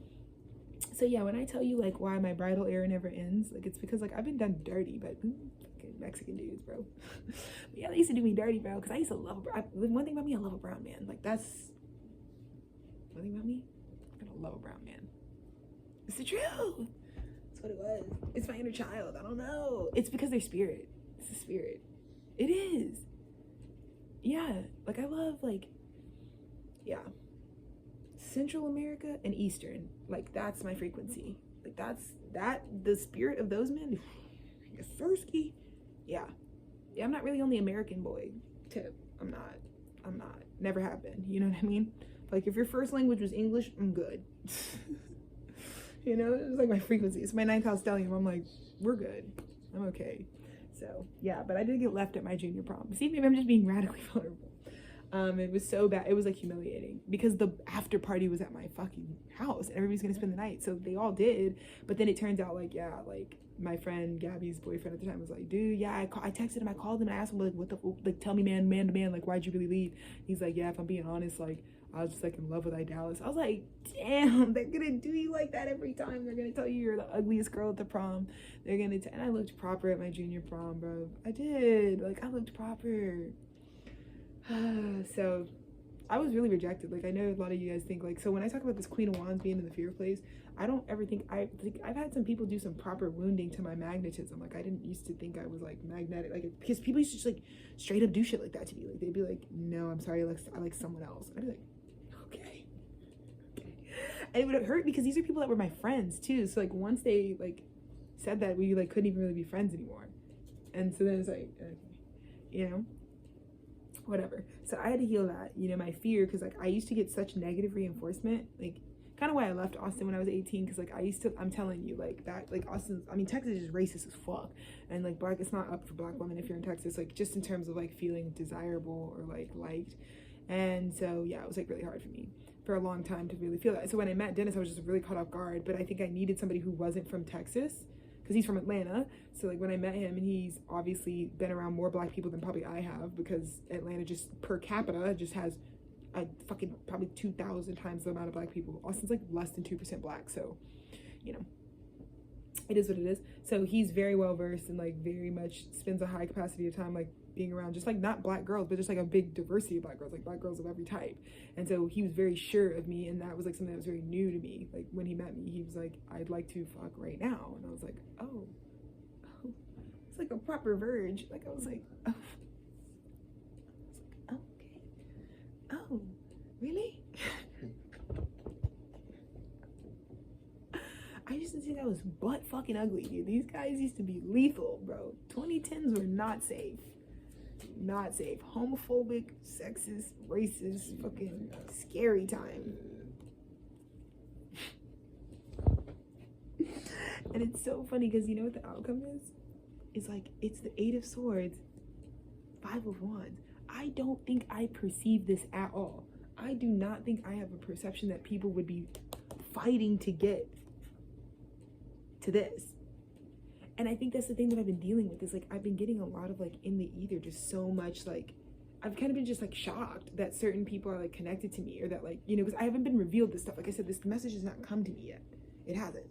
So yeah, when I tell you like why my bridal era never ends, like it's because like I've been done dirty, but fucking Mexican dudes, bro. But yeah, they used to do me dirty, bro, because I used to love one thing about me, I love a brown man. Like that's one thing about me, I don't love a brown man. It's the truth. That's what it was. It's my inner child. I don't know. It's because they're spirit. It's the spirit. It is. Yeah, like I love like, yeah, Central America and Eastern, like that's my frequency. Like the spirit of those men. Sirski. Yeah, I'm not really on the American boy tip. I'm not, never have been, you know what I mean? Like if your first language was English, I'm good. You know, it's like my frequency. It's my ninth house stellium. I'm like, we're good. I'm okay. So yeah, but I did get left at my junior prom. See, maybe I'm just being radically vulnerable. It was so bad. It was like humiliating because the after party was at my fucking house and everybody's gonna spend the night. So they all did. But then it turns out like, yeah, like my friend Gabby's boyfriend at the time was like, dude, yeah, I texted him, I called him, and I asked him like, what the, like, tell me man to man, like, why'd you really leave? He's like, yeah, if I'm being honest, like, I was just like in love with Dallas. I was like, damn, they're gonna do you like that every time. They're gonna tell you you're the ugliest girl at the prom. They're gonna and I looked proper at my junior prom, bro. I did. Like I looked proper. So I was really rejected. Like I know a lot of you guys think like, so when I talk about this Queen of Wands being in the fear place, I don't ever think I've had some people do some proper wounding to my magnetism. Like I didn't used to think I was like magnetic, like because people used to just like straight up do shit like that to me. Like they'd be like, no, I'm sorry, I like someone else. I'd be like, okay. And it would hurt because these are people that were my friends too. So like once they like said that, we like couldn't even really be friends anymore. And so then it's like, okay, you know, whatever. So I had to heal that, you know, my fear, because like I used to get such negative reinforcement, like kind of why I left Austin when I was 18, because like I used to, I'm telling you, like that, like Austin, I mean Texas is racist as fuck, and like black, it's not up for black women if you're in Texas, like just in terms of like feeling desirable or like liked. And so yeah, it was like really hard for me for a long time to really feel that. So when I met Dennis, I was just really caught off guard, but I think I needed somebody who wasn't from Texas, because he's from Atlanta. So like when I met him, and he's obviously been around more black people than probably I have, because Atlanta just per capita just has a fucking probably 2,000 times the amount of black people. Austin's like less than 2% black, so you know, it is what it is. So he's very well versed and like very much spends a high capacity of time like being around just like not black girls, but just like a big diversity of black girls, like black girls of every type. And so he was very sure of me, and that was like something that was very new to me. Like when he met me, he was like, I'd like to fuck right now. And I was like, oh, it's like a proper verge. Like I was like, oh, okay, oh, really? I used to think guy was butt fucking ugly, dude. These guys used to be lethal, bro. 2010s were not safe. Not safe. Homophobic, sexist, racist, fucking scary time. And it's so funny because you know what the outcome is? It's like, it's the 8 of Swords, 5 of Wands. I don't think I perceive this at all. I do not think I have a perception that people would be fighting to get to this. And I think that's the thing that I've been dealing with is like, I've been getting a lot of like in the ether, just so much like, I've kind of been just like shocked that certain people are like connected to me, or that like, you know, because I haven't been revealed this stuff. Like I said, this message has not come to me yet. It hasn't.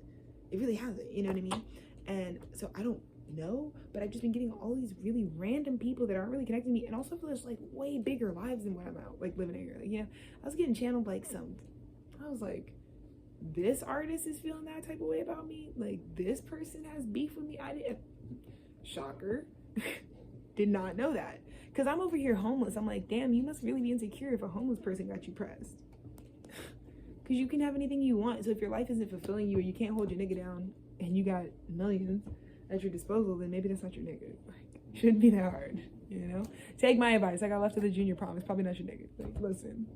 It really hasn't, you know what I mean? And so I don't know, but I've just been getting all these really random people that aren't really connecting to me, and also feel there's like way bigger lives than what I'm out like living here. Like, you know, I was getting channeled like I was like, this artist is feeling that type of way about me. Like this person has beef with me. I didn't. Shocker. Did not know that. Because I'm over here homeless. I'm like, damn, you must really be insecure if a homeless person got you pressed. Because you can have anything you want. So if your life isn't fulfilling you, or you can't hold your nigga down, and you got millions at your disposal, then maybe that's not your nigga. Like, shouldn't be that hard, you know? Take my advice. I got left to the junior prom. It's probably not your nigga. Like, listen,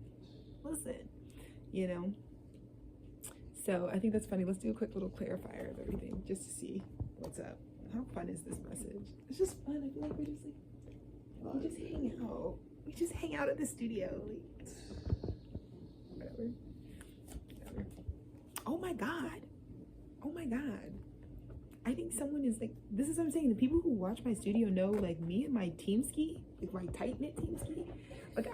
you know? So I think that's funny. Let's do a quick little clarifier of everything just to see what's up. How fun is this message? It's just fun. I feel like we're just like, we just hang out. We just hang out at the studio. Like, whatever. Oh my God. Oh my God. I think someone is like, this is what I'm saying. The people who watch my studio know like me and my team ski, like my tight knit team ski. Like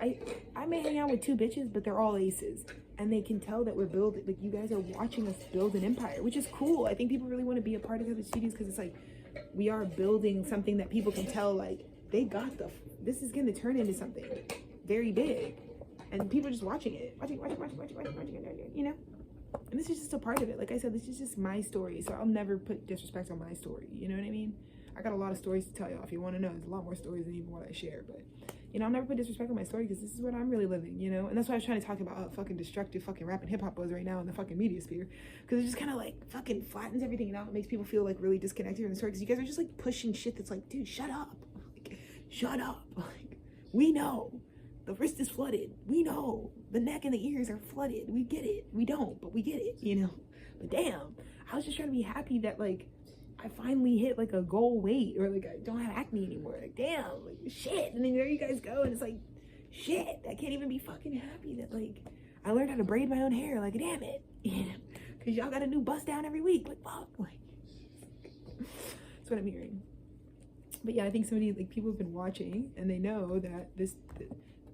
I may hang out with 2 bitches, but they're all aces. And they can tell that we're building, like you guys are watching us build an empire, which is cool. I think people really want to be a part of the studios because it's like, we are building something that people can tell like, they got this is going to turn into something very big. And people are just watching it, watching it, you know? And this is just a part of it. Like I said, this is just my story. So I'll never put disrespect on my story. You know what I mean? I got a lot of stories to tell y'all. If you want to know, there's a lot more stories than even what I share. But, you know, I'll never put disrespect on my story because this is what I'm really living, you know? And that's why I was trying to talk about how fucking destructive fucking rap and hip hop was right now in the fucking media sphere. Because it just kind of like fucking flattens everything out. It makes people feel like really disconnected from the story. Because you guys are just like pushing shit that's like, dude, shut up. Like, shut up. Like, we know. The wrist is flooded. We know. The neck and the ears are flooded. We get it. We don't, but we get it, you know? But damn, I was just trying to be happy that, like, I finally hit, like, a goal weight, or, like, I don't have acne anymore. Like, damn, like, shit. And then there you guys go, and it's like, shit. I can't even be fucking happy that, like, I learned how to braid my own hair. Like, damn it. Because y'all got a new bust down every week. Like, fuck. Like, that's what I'm hearing. But, yeah, I think like, people have been watching, and they know that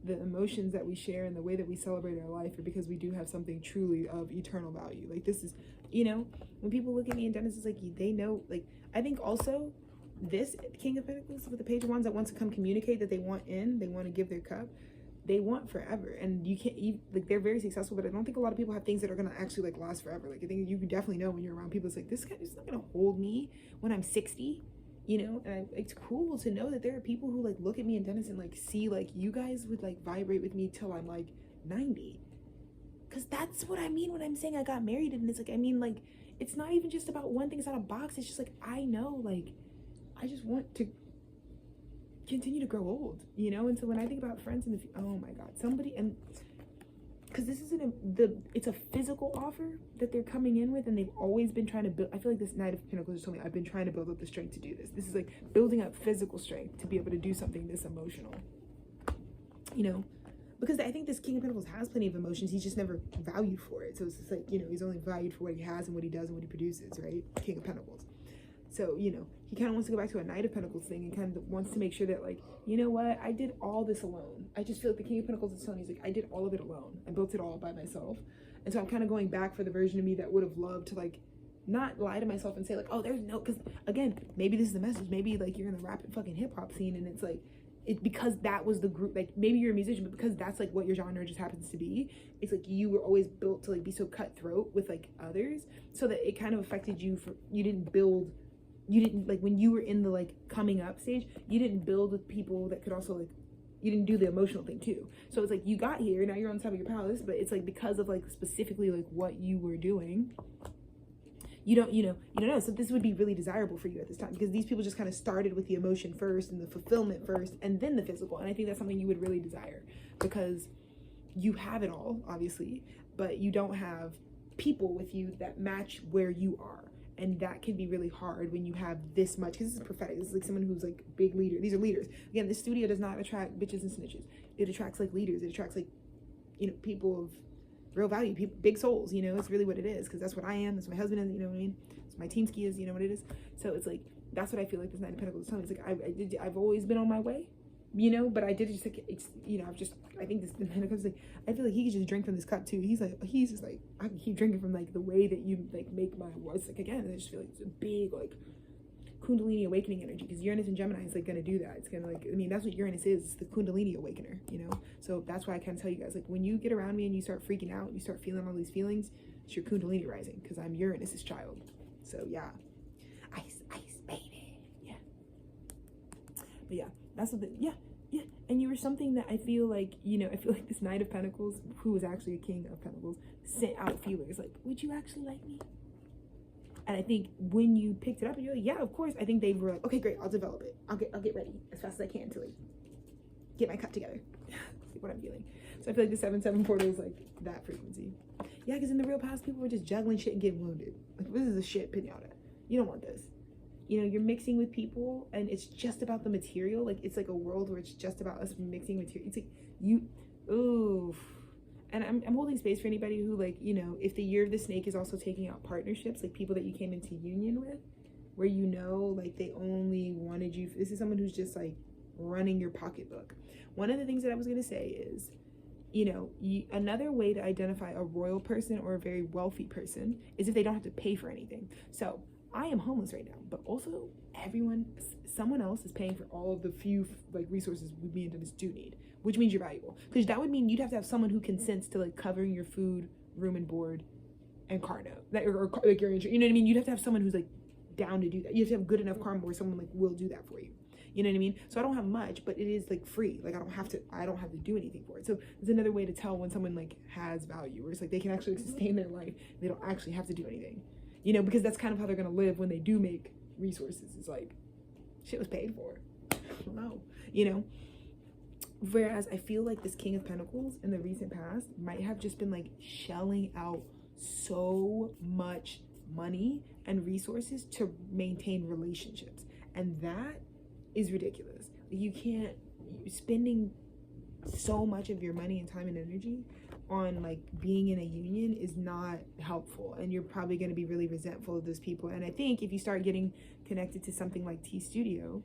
the emotions that we share and the way that we celebrate our life are because we do have something truly of eternal value. Like this is, you know, when people look at me and Dennis is like, they know, like, I think also this King of Pentacles with the Page of Wands that wants to come communicate that they want to give their cup, they want forever. And you can't, like, they're very successful, but I don't think a lot of people have things that are going to actually like last forever. Like I think you can definitely know when you're around people, it's like, this guy is not going to hold me when I'm 60. You know, and it's cool to know that there are people who like look at me and Dennis and like see like you guys would like vibrate with me till I'm like 90, because that's what I mean when I'm saying I got married. And it's like, I mean, like, it's not even just about one thing, it's not a box. It's just like, I know, like, I just want to continue to grow old, you know? And so when I think about friends in the oh my God, somebody, and because this isn't it's a physical offer that they're coming in with, and they've always been trying to build. I feel like this Knight of Pentacles just told me I've been trying to build up the strength to do this. This is like building up physical strength to be able to do something this emotional, you know? Because I think this King of Pentacles has plenty of emotions. He's just never valued for it. So it's just like, you know, he's only valued for what he has and what he does and what he produces, right? King of Pentacles. So, you know, he kind of wants to go back to a Knight of Pentacles thing and kind of wants to make sure that, like, you know what? I did all this alone. I just feel like the King of Pentacles is telling, he's like, I did all of it alone. I built it all by myself. And so I'm kind of going back for the version of me that would have loved to, like, not lie to myself and say, like, oh, there's no, because, again, maybe this is the message. Maybe, like, you're in the rap and fucking hip-hop scene and it's, like, because that was the group, like, maybe you're a musician, but because that's, like, what your genre just happens to be, it's, like, you were always built to, like, be so cutthroat with, like, others, so that it kind of affected you you didn't, like, when you were in the, like, coming up stage, you didn't build with people that could also, like, you didn't do the emotional thing, too. So it's, like, you got here, now you're on top of your palace, but it's, like, because of, like, specifically, like, what you were doing, you don't know. So this would be really desirable for you at this time, because these people just kind of started with the emotion first and the fulfillment first and then the physical. And I think that's something you would really desire, because you have it all, obviously, but you don't have people with you that match where you are. And that can be really hard when you have this much, because this is prophetic. This is like someone who's like big leader. These are leaders. Again, this studio does not attract bitches and snitches. It attracts like leaders. It attracts like, people of real value, people, big souls, it's really what it is, because that's what I am. That's what my husband is, you know what I mean? That's my team ski is, you know what it is? So it's like, that's what I feel like this Nine of Pentacles is telling me. It's like, I've always been on my way, but I did just like, I think this Nine of Pentacles, like, I feel like he could just drink from this cup too. He's just like, I can keep drinking from like the way that you like make my voice. Like, again, I just feel like it's a big like Kundalini awakening energy, because Uranus and Gemini is like gonna do that. It's gonna like, that's what Uranus is. It's the Kundalini awakener, So that's why I kind of tell you guys, like, when you get around me and you start freaking out, you start feeling all these feelings, it's your Kundalini rising, because I'm Uranus's child. So yeah, ice, baby, yeah. But yeah, that's what yeah. And you were something that I feel like, I feel like this Knight of Pentacles, who was actually a King of Pentacles, sent out feelers like, would you actually like me? And I think when you picked it up and you're like, yeah, of course, I think they were like, okay, great, I'll develop it. I'll get ready as fast as I can to like get my cup together. That's what I'm feeling. So I feel like the 7-7 portal is like that frequency. Yeah, because in the real past, people were just juggling shit and getting wounded. Like, this is a shit pinata. You don't want this. You're mixing with people and it's just about the material. Like, it's like a world where it's just about us mixing material. It's like oof. And I'm holding space for anybody who, like, if the year of the snake is also taking out partnerships, like people that you came into union with, where like they only wanted you. This is someone who's just like running your pocketbook. One of the things that I was going to say is, another way to identify a royal person or a very wealthy person is if they don't have to pay for anything. So I am homeless right now, but also someone else is paying for all of the few like resources me and Dennis do need, which means you're valuable. Because that would mean you'd have to have someone who consents to like covering your food, room and board, and car note, or like your insurance. You know what I mean? You'd have to have someone who's like down to do that. You have to have good enough karma where someone like will do that for you. You know what I mean? So I don't have much, but it is like free. Like I don't have to do anything for it. So it's another way to tell when someone like has value, where it's like they can actually sustain their life. They don't actually have to do anything. Because that's kind of how they're gonna live when they do make resources. It's like shit was paid for. I don't know. Whereas I feel like this King of Pentacles in the recent past might have just been like shelling out so much money and resources to maintain relationships, and that is ridiculous. You can't spending so much of your money and time and energy on like being in a union is not helpful, and you're probably going to be really resentful of those people. And I think if you start getting connected to something like T Studio,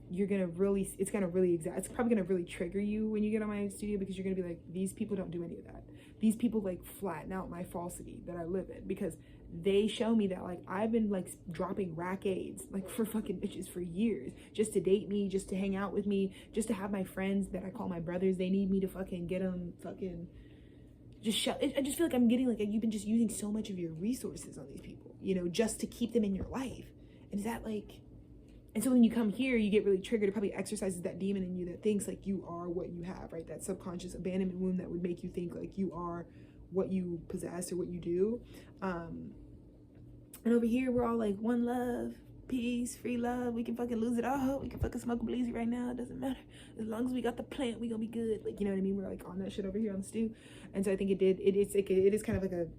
it's probably gonna really trigger you when you get on my studio, because you're gonna be like, these people don't do any of that. These people like flatten out my falsity that I live in, because they show me that like I've been like dropping rack aids like for fucking bitches for years, just to date me, just to hang out with me, just to have my friends that I call my brothers. They need me to fucking get them fucking just shut. I just feel like I'm getting like, you've been just using so much of your resources on these people, just to keep them in your life. And is that like, and so when you come here, you get really triggered. It probably exercises that demon in you that thinks like you are what you have, right? That subconscious abandonment wound that would make you think like you are what you possess or what you do. And over here, we're all like one love, peace, free love. We can fucking lose it all. We can fucking smoke a bleezy right now. It doesn't matter. As long as we got the plant, we gonna be good. Like, you know what I mean? We're like on that shit over here on the stew. And so I think it is kind of like an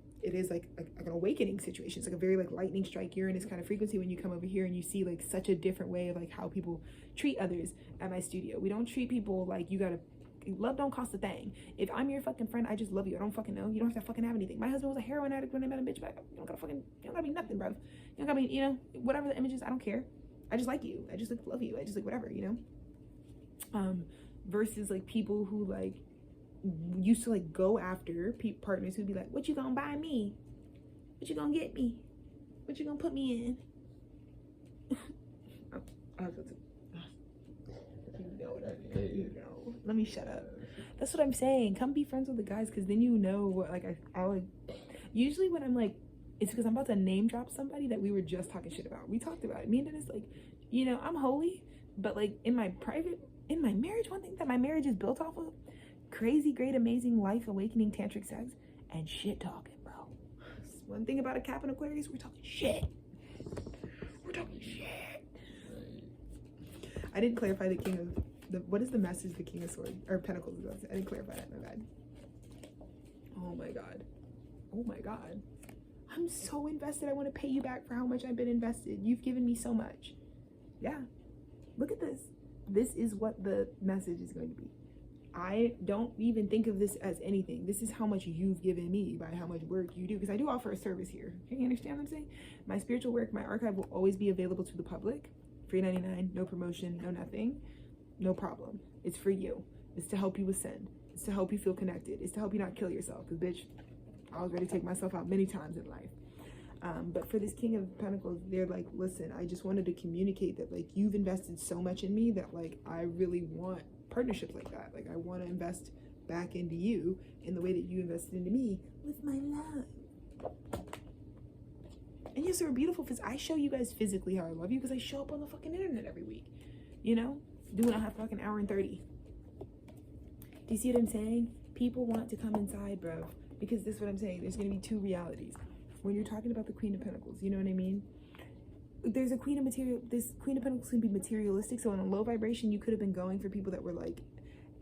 awakening situation. It's like a very like lightning strike Uranus kind of frequency when you come over here and you see like such a different way of like how people treat others at my studio. We don't treat people like love don't cost a thing. If I'm your fucking friend, I just love you. I don't fucking know. You don't have to fucking have anything. My husband was a heroin addict when I met him, bitch. But you don't gotta be nothing, bro. You don't gotta be, whatever the image is, I don't care. I just like you. I just like love you. I just like whatever, versus like people who like used to like go after partners who'd be like, what you gonna buy me? What you gonna get me? What you gonna put me in? Let me shut up. That's what I'm saying. Come be friends with the guys, because then what like I would usually when I'm like, it's because I'm about to name drop somebody that we were just talking shit about. We talked about it. Me and Dennis, like, I'm holy, but like in my marriage, one thing that my marriage is built off of: crazy, great, amazing, life awakening tantric sex and shit talking, bro. One thing about a Cap and Aquarius, we're talking shit. We're talking shit. I didn't clarify the King of what is the message the King of Swords or Pentacles is? I didn't clarify that. My bad. Oh my god. Oh my god. I'm so invested. I want to pay you back for how much I've been invested. You've given me so much. Yeah. Look at this. This is what the message is going to be. I don't even think of this as anything. This is how much you've given me by how much work you do. Because I do offer a service here. You understand what I'm saying? My spiritual work, my archive will always be available to the public. Free 99, no promotion, no nothing. No problem. It's for you. It's to help you ascend. It's to help you feel connected. It's to help you not kill yourself. Because, bitch, I was ready to take myself out many times in life. But for this King of Pentacles, they're like, listen, I just wanted to communicate that, like, you've invested so much in me that, like, I really want partnerships like that. Like, I want to invest back into you in the way that you invested into me with my love. And yes, they're beautiful because I show you guys physically how I love you because I show up on the fucking internet every week. You know? Doing a half fucking hour and 30. Do you see what I'm saying? People want to come inside, bro. Because this is what I'm saying. There's going to be two realities. When you're talking about the Queen of Pentacles, you know what I mean? There's a Queen of Material. This Queen of Pentacles can be materialistic. So in a low vibration, you could have been going for people that were like,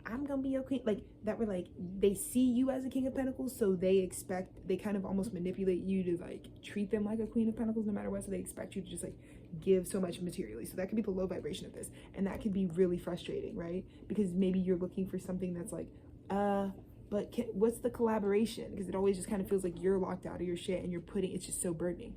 I'm going to be your queen. Like, that were like, they see you as a King of Pentacles. So they kind of almost manipulate you to like treat them like a Queen of Pentacles no matter what. So they expect you to just like give so much materially. So that could be the low vibration of this. And that could be really frustrating, right? Because maybe you're looking for something that's like, but what's the collaboration? Because it always just kind of feels like you're locked out of your shit and it's just so burdening.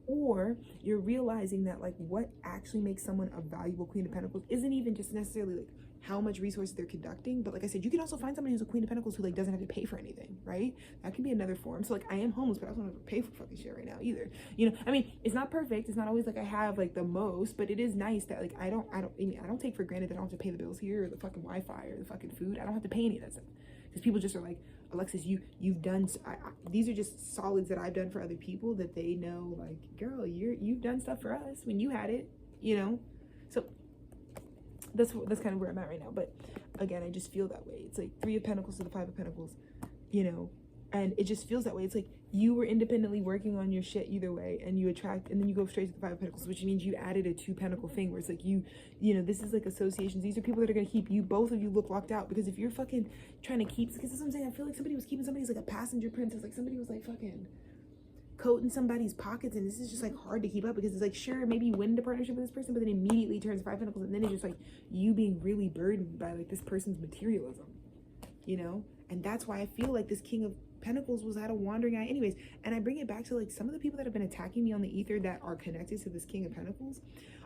Or you're realizing that like what actually makes someone a valuable Queen of Pentacles isn't even just necessarily like how much resources they're conducting, but like I said, you can also find somebody who's a Queen of Pentacles who like doesn't have to pay for anything, right? That can be another form. So like I am homeless, but I don't have to pay for fucking shit right now either. You know, I mean, it's not perfect. It's not always like I have like the most, but it is nice that like I don't take for granted that I don't have to pay the bills here or the fucking Wi-Fi or the fucking food. I don't have to pay any of that stuff. Because people just are like, Alexis, you've done, these are just solids that I've done for other people that they know, like, girl, you've done stuff for us when you had it, you know? So that's kind of where I'm at right now. But again, I just feel that way. It's like 3 of Pentacles to the 5 of Pentacles, you know? And it just feels that way. It's like you were independently working on your shit either way, and you attract, and then you go straight to the 5 of Pentacles, which means you added a 2 Pentacle thing where it's like you know, this is like associations. These are people that are going to keep you, both of you look locked out. Because if you're fucking trying to keep, because that's what I'm saying, I feel like somebody was keeping somebody's like a passenger princess, like somebody was like fucking coating somebody's pockets, and this is just like hard to keep up because it's like, sure, maybe you win into partnership with this person, but then immediately turns 5 Pentacles, and then it's just like you being really burdened by like this person's materialism, you know? And that's why I feel like this King of Pentacles was at a wandering eye anyways. And I bring it back to like some of the people that have been attacking me on the ether that are connected to this King of Pentacles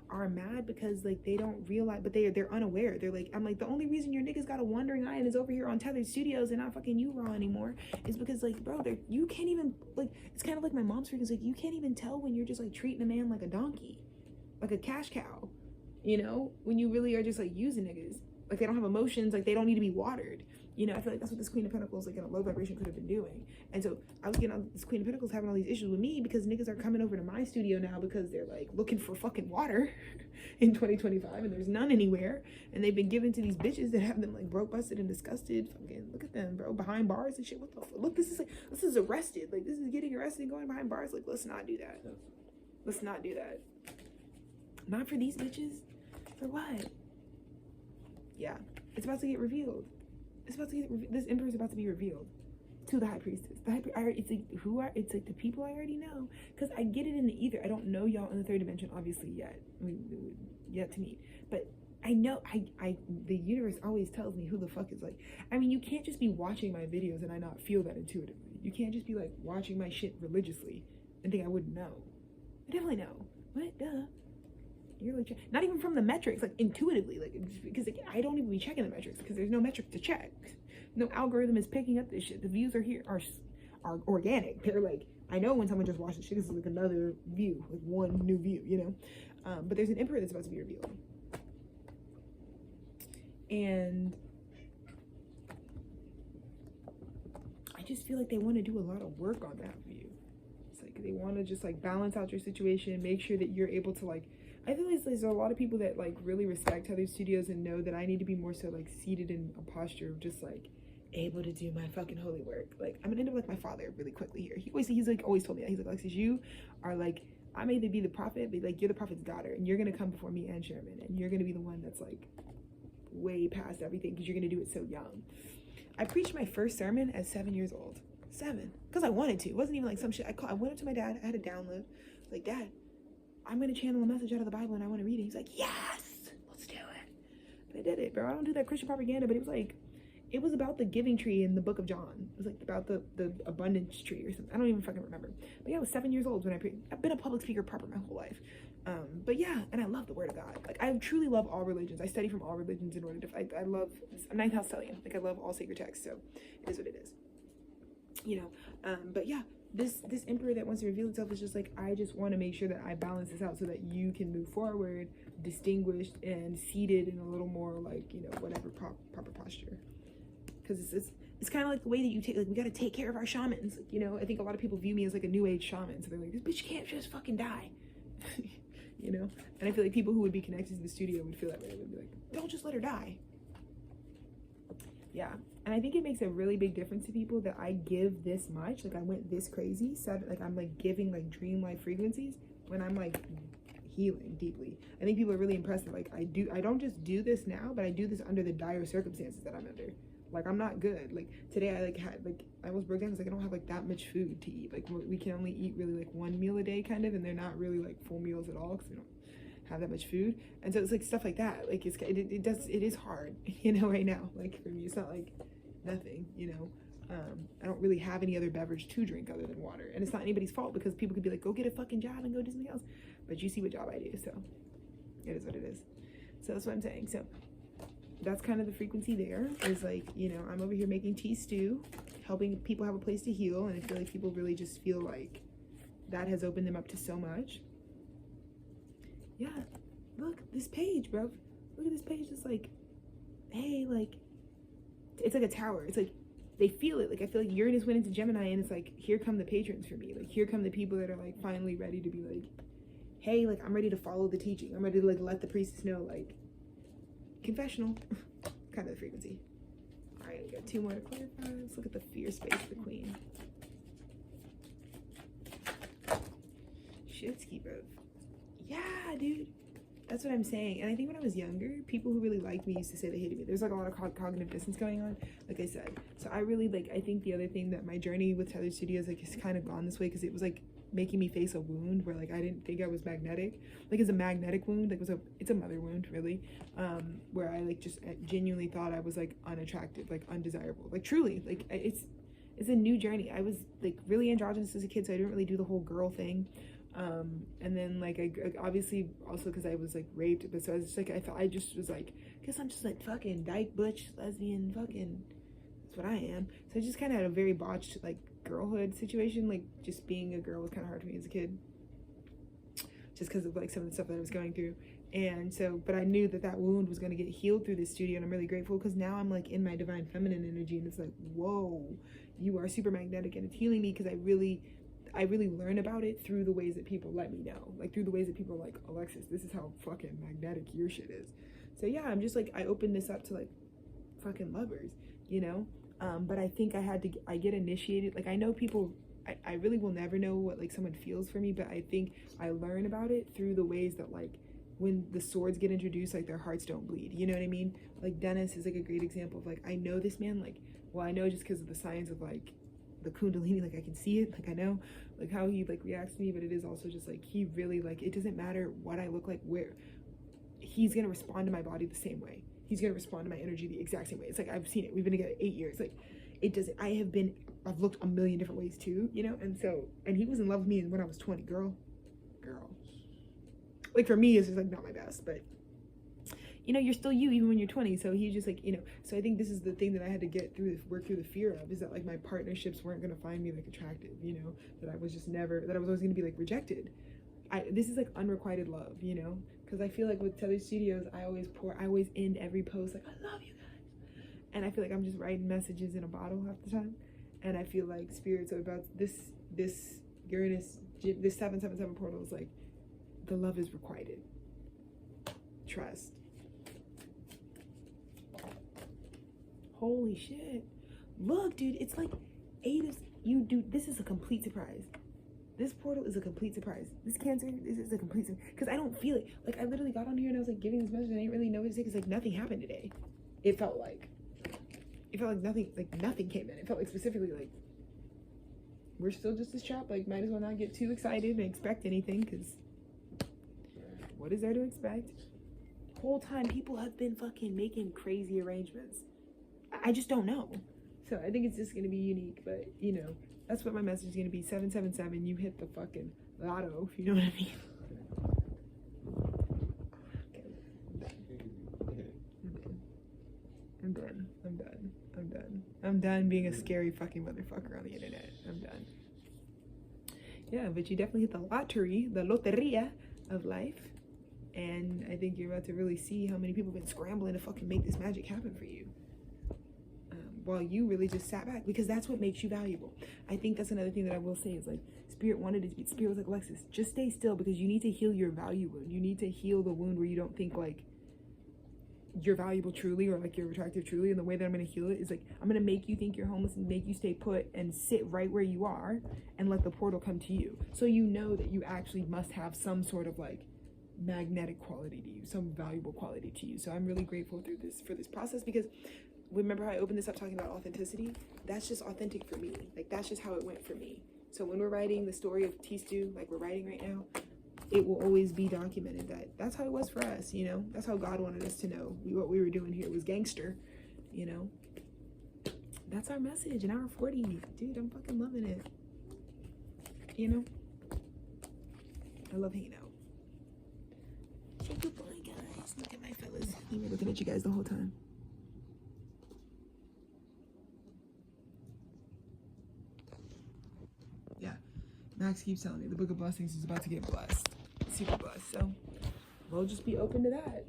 are mad because like they don't realize, but they're unaware. They're like, I'm like, the only reason your niggas got a wandering eye and is over here on Tethered Studios and not fucking you raw anymore is because like, bro, you can't even like, it's kind of like my mom's freaking like, you can't even tell when you're just like treating a man like a donkey, like a cash cow, you know, when you really are just like using niggas. Like they don't have emotions, like they don't need to be watered. You know, I feel like that's what this Queen of Pentacles, like in a low vibration, could have been doing. And so I was getting on this Queen of Pentacles having all these issues with me because niggas are coming over to my studio now because they're like looking for fucking water in 2025 and there's none anywhere. And they've been given to these bitches that have them like broke, busted, and disgusted. Fucking look at them, bro, behind bars and shit. What the fuck? Look, this is arrested. Like this is getting arrested and going behind bars. Like let's not do that. Let's not do that. Not for these bitches. For what? Yeah, it's about to get revealed. This emperor is about to be revealed to the high priestess. It's like it's like the people I already know, because I get it in the ether. I don't know y'all in the 3rd dimension obviously yet. Yet to meet, but I know the universe always tells me who the fuck is like. I mean, you can't just be watching my videos and I not feel that intuitively. You can't just be like watching my shit religiously and think I wouldn't know. I definitely know. What? Duh. You're like, not even from the metrics, like intuitively, like, because like, I don't even be checking the metrics because there's no metric to check. No algorithm is picking up this shit. The views are here, are organic. They're like, I know when someone just watches shit, this is like another view, like one new view, you know? But there's an emperor that's about to be revealed. And I just feel like they want to do a lot of work on that view. It's like they want to just like balance out your situation, make sure that you're able to like, I feel like there's a lot of people that like really respect Tethered Studios and know that I need to be more so like seated in a posture of just like able to do my fucking holy work. Like, I'm gonna end up like my father really quickly here. He's like always told me that. He's like, Alexis, you are like, I may be the prophet, but like you're the prophet's daughter, and you're gonna come before me and Sherman, and you're gonna be the one that's like way past everything because you're gonna do it so young. I preached my first sermon at 7 years old. 7, because I wanted to. It wasn't even like some shit. I went up to my dad. I had a download. Like, Dad, I'm gonna channel a message out of the Bible and I want to read it. He's like, yes, let's do it. And I did it, bro. I don't do that Christian propaganda, but it was like, it was about the giving tree in the book of John. It was like about the abundance tree or something. I don't even fucking remember. But yeah, I was 7 years old when I preached. I've been a public speaker proper my whole life. But yeah, and I love the word of God. Like, I truly love all religions. I study from all religions in order to, I love, I'm ninth house Stellian. Like, I love all sacred texts, so it is what it is. You know, but yeah, this emperor that wants to reveal itself is just like, I just want to make sure that I balance this out so that you can move forward, distinguished and seated in a little more like, you know, whatever proper posture. Because it's kind of like the way that you take, like, we got to take care of our shamans. Like, you know, I think a lot of people view me as like a new age shaman. So they're like, this bitch can't just fucking die. You know? And I feel like people who would be connected to the studio would feel that way. They would be like, don't just let her die. Yeah. And I think it makes a really big difference to people that I give this much. Like, I went this crazy. Like, I'm like giving like dream life frequencies when I'm like healing deeply. I think people are really impressed that like I don't just do this now, but I do this under the dire circumstances that I'm under. Like, I'm not good. Like, today I like had like, I almost broke down because like I don't have like that much food to eat. Like, we can only eat really like one meal a day kind of, and they're not really like full meals at all because we don't have that much food. And so it's like stuff like that. Like, it is hard, you know, right now. Like, for me, it's not like nothing, you know. I don't really have any other beverage to drink other than water, and it's not anybody's fault because people could be like, go get a fucking job and go do something else, but you see what job I do, so it is what it is. So that's what I'm saying. So that's kind of the frequency there, is like, you know, I'm over here making tea stew, helping people have a place to heal, and I feel like people really just feel like that has opened them up to so much. Yeah, look, this page, bro. Look at this page. It's like, hey, like, it's like a tower. It's like, they feel it. Like, I feel like Uranus went into Gemini, and it's like, here come the patrons for me. Like, here come the people that are like finally ready to be like, hey, like, I'm ready to follow the teaching. I'm ready to like let the priestess know, like, confessional. Kind of the frequency. All right, we got 2 more to clarify. Let's look at the fear space of the queen. Shitski, bro. Yeah, dude. That's what I'm saying. And I think when I was younger, people who really liked me used to say they hated me. There's like a lot of cognitive distance going on, like I said. So I really like, I think the other thing that my journey with Tethered Studios like has kind of gone this way, because it was like making me face a wound where like I didn't think I was magnetic. Like, it's a magnetic wound. Like, it's a mother wound, really, where I like just genuinely thought I was like unattractive, like undesirable. Like, truly, like it's a new journey. I was like really androgynous as a kid, so I didn't really do the whole girl thing. And then like I obviously also because I was like raped, but so I was just like, I just was like, guess I'm just like fucking dyke butch lesbian fucking, that's what I am. So I just kind of had a very botched like girlhood situation. Like, just being a girl was kind of hard for me as a kid, just because of like some of the stuff that I was going through. And so, but I knew that wound was going to get healed through this studio, and I'm really grateful because now I'm like in my divine feminine energy, and it's like, whoa, you are super magnetic, and it's healing me because I really learn about it through the ways that people let me know, like through the ways that people are like, Alexis, this is how fucking magnetic your shit is. So yeah, I'm just like, I opened this up to like fucking lovers, you know. But I think I get initiated. Like, I know people, I really will never know what like someone feels for me, but I think I learn about it through the ways that like when the swords get introduced, like their hearts don't bleed, you know what I mean? Like, Dennis is like a great example of like, I know this man, like, well, I know just because of the signs of like the kundalini, like I can see it, like I know like how he like reacts to me, but it is also just like, he really like, it doesn't matter what I look like, where he's gonna respond to my body the same way. He's gonna respond to my energy the exact same way. It's like, I've seen it. We've been together 8 years. Like, it doesn't, I've looked a million different ways too, you know? And so, and he was in love with me when I was 20, girl. Like, for me, it's just like not my best, but you know, you're still you even when you're 20. So he just like, you know, so I think this is the thing that I had to work through the fear of, is that like my partnerships weren't gonna find me like attractive, you know, that I was always gonna be like rejected. This is like unrequited love, you know, because I feel like with Tethered Studios, I always end every post like, I love you guys. And I feel like I'm just writing messages in a bottle half the time. And I feel like spirits are about this Uranus, this 777 portal is like, the love is requited. Trust. Holy shit. Look, dude, it's like 8 of you, dude. This is a complete surprise. This portal is a complete surprise. This Cancer, this is a complete surprise. Because I don't feel it. Like, I literally got on here and I was like giving this message and I didn't really know what to say because like nothing happened today. It felt like nothing came in. It felt like specifically like we're still just this trap. Like, might as well not get too excited and expect anything because what is there to expect? Whole time people have been fucking making crazy arrangements. I just don't know. So I think it's just gonna be unique, but you know, that's what my message is gonna be. 777, you hit the fucking lotto, if you know what I mean. I'm done being a scary fucking motherfucker on the internet. I'm done. Yeah, but you definitely hit the lottery, the loteria of life. And I think you're about to really see how many people have been scrambling to fucking make this magic happen for you. While you really just sat back, because that's what makes you valuable. I think that's another thing that I will say is like, Spirit wanted to be, Spirit was like, Alexis, just stay still because you need to heal your value wound. You need to heal the wound where you don't think like you're valuable truly or like you're attractive truly. And the way that I'm going to heal it is like, I'm going to make you think you're homeless and make you stay put and sit right where you are and let the portal come to you. So you know that you actually must have some sort of like magnetic quality to you, some valuable quality to you. So I'm really grateful for this process because remember how I opened this up talking about authenticity? That's just authentic for me. Like, that's just how it went for me. So when we're writing the story of Tistu, like we're writing right now, it will always be documented that that's how it was for us, you know? That's how God wanted us to know what we were doing here was gangster, you know? That's our message in hour 40. Dude, I'm fucking loving it. You know? I love hanging out. Say goodbye, guys. Look at my fellas. They were looking at you guys the whole time. Yeah, Max keeps telling me the Book of Blessings is about to get blessed, super blessed. So we'll just be open to that.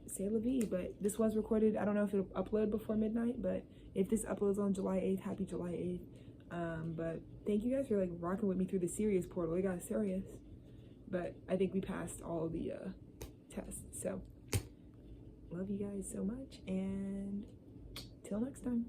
C'est la vie. But this was recorded. I don't know if it'll upload before midnight, but if this uploads on July 8th, happy July 8th. But thank you guys for like rocking with me through the serious portal. It got serious, but I think we passed all the tests. So love you guys so much, and till next time.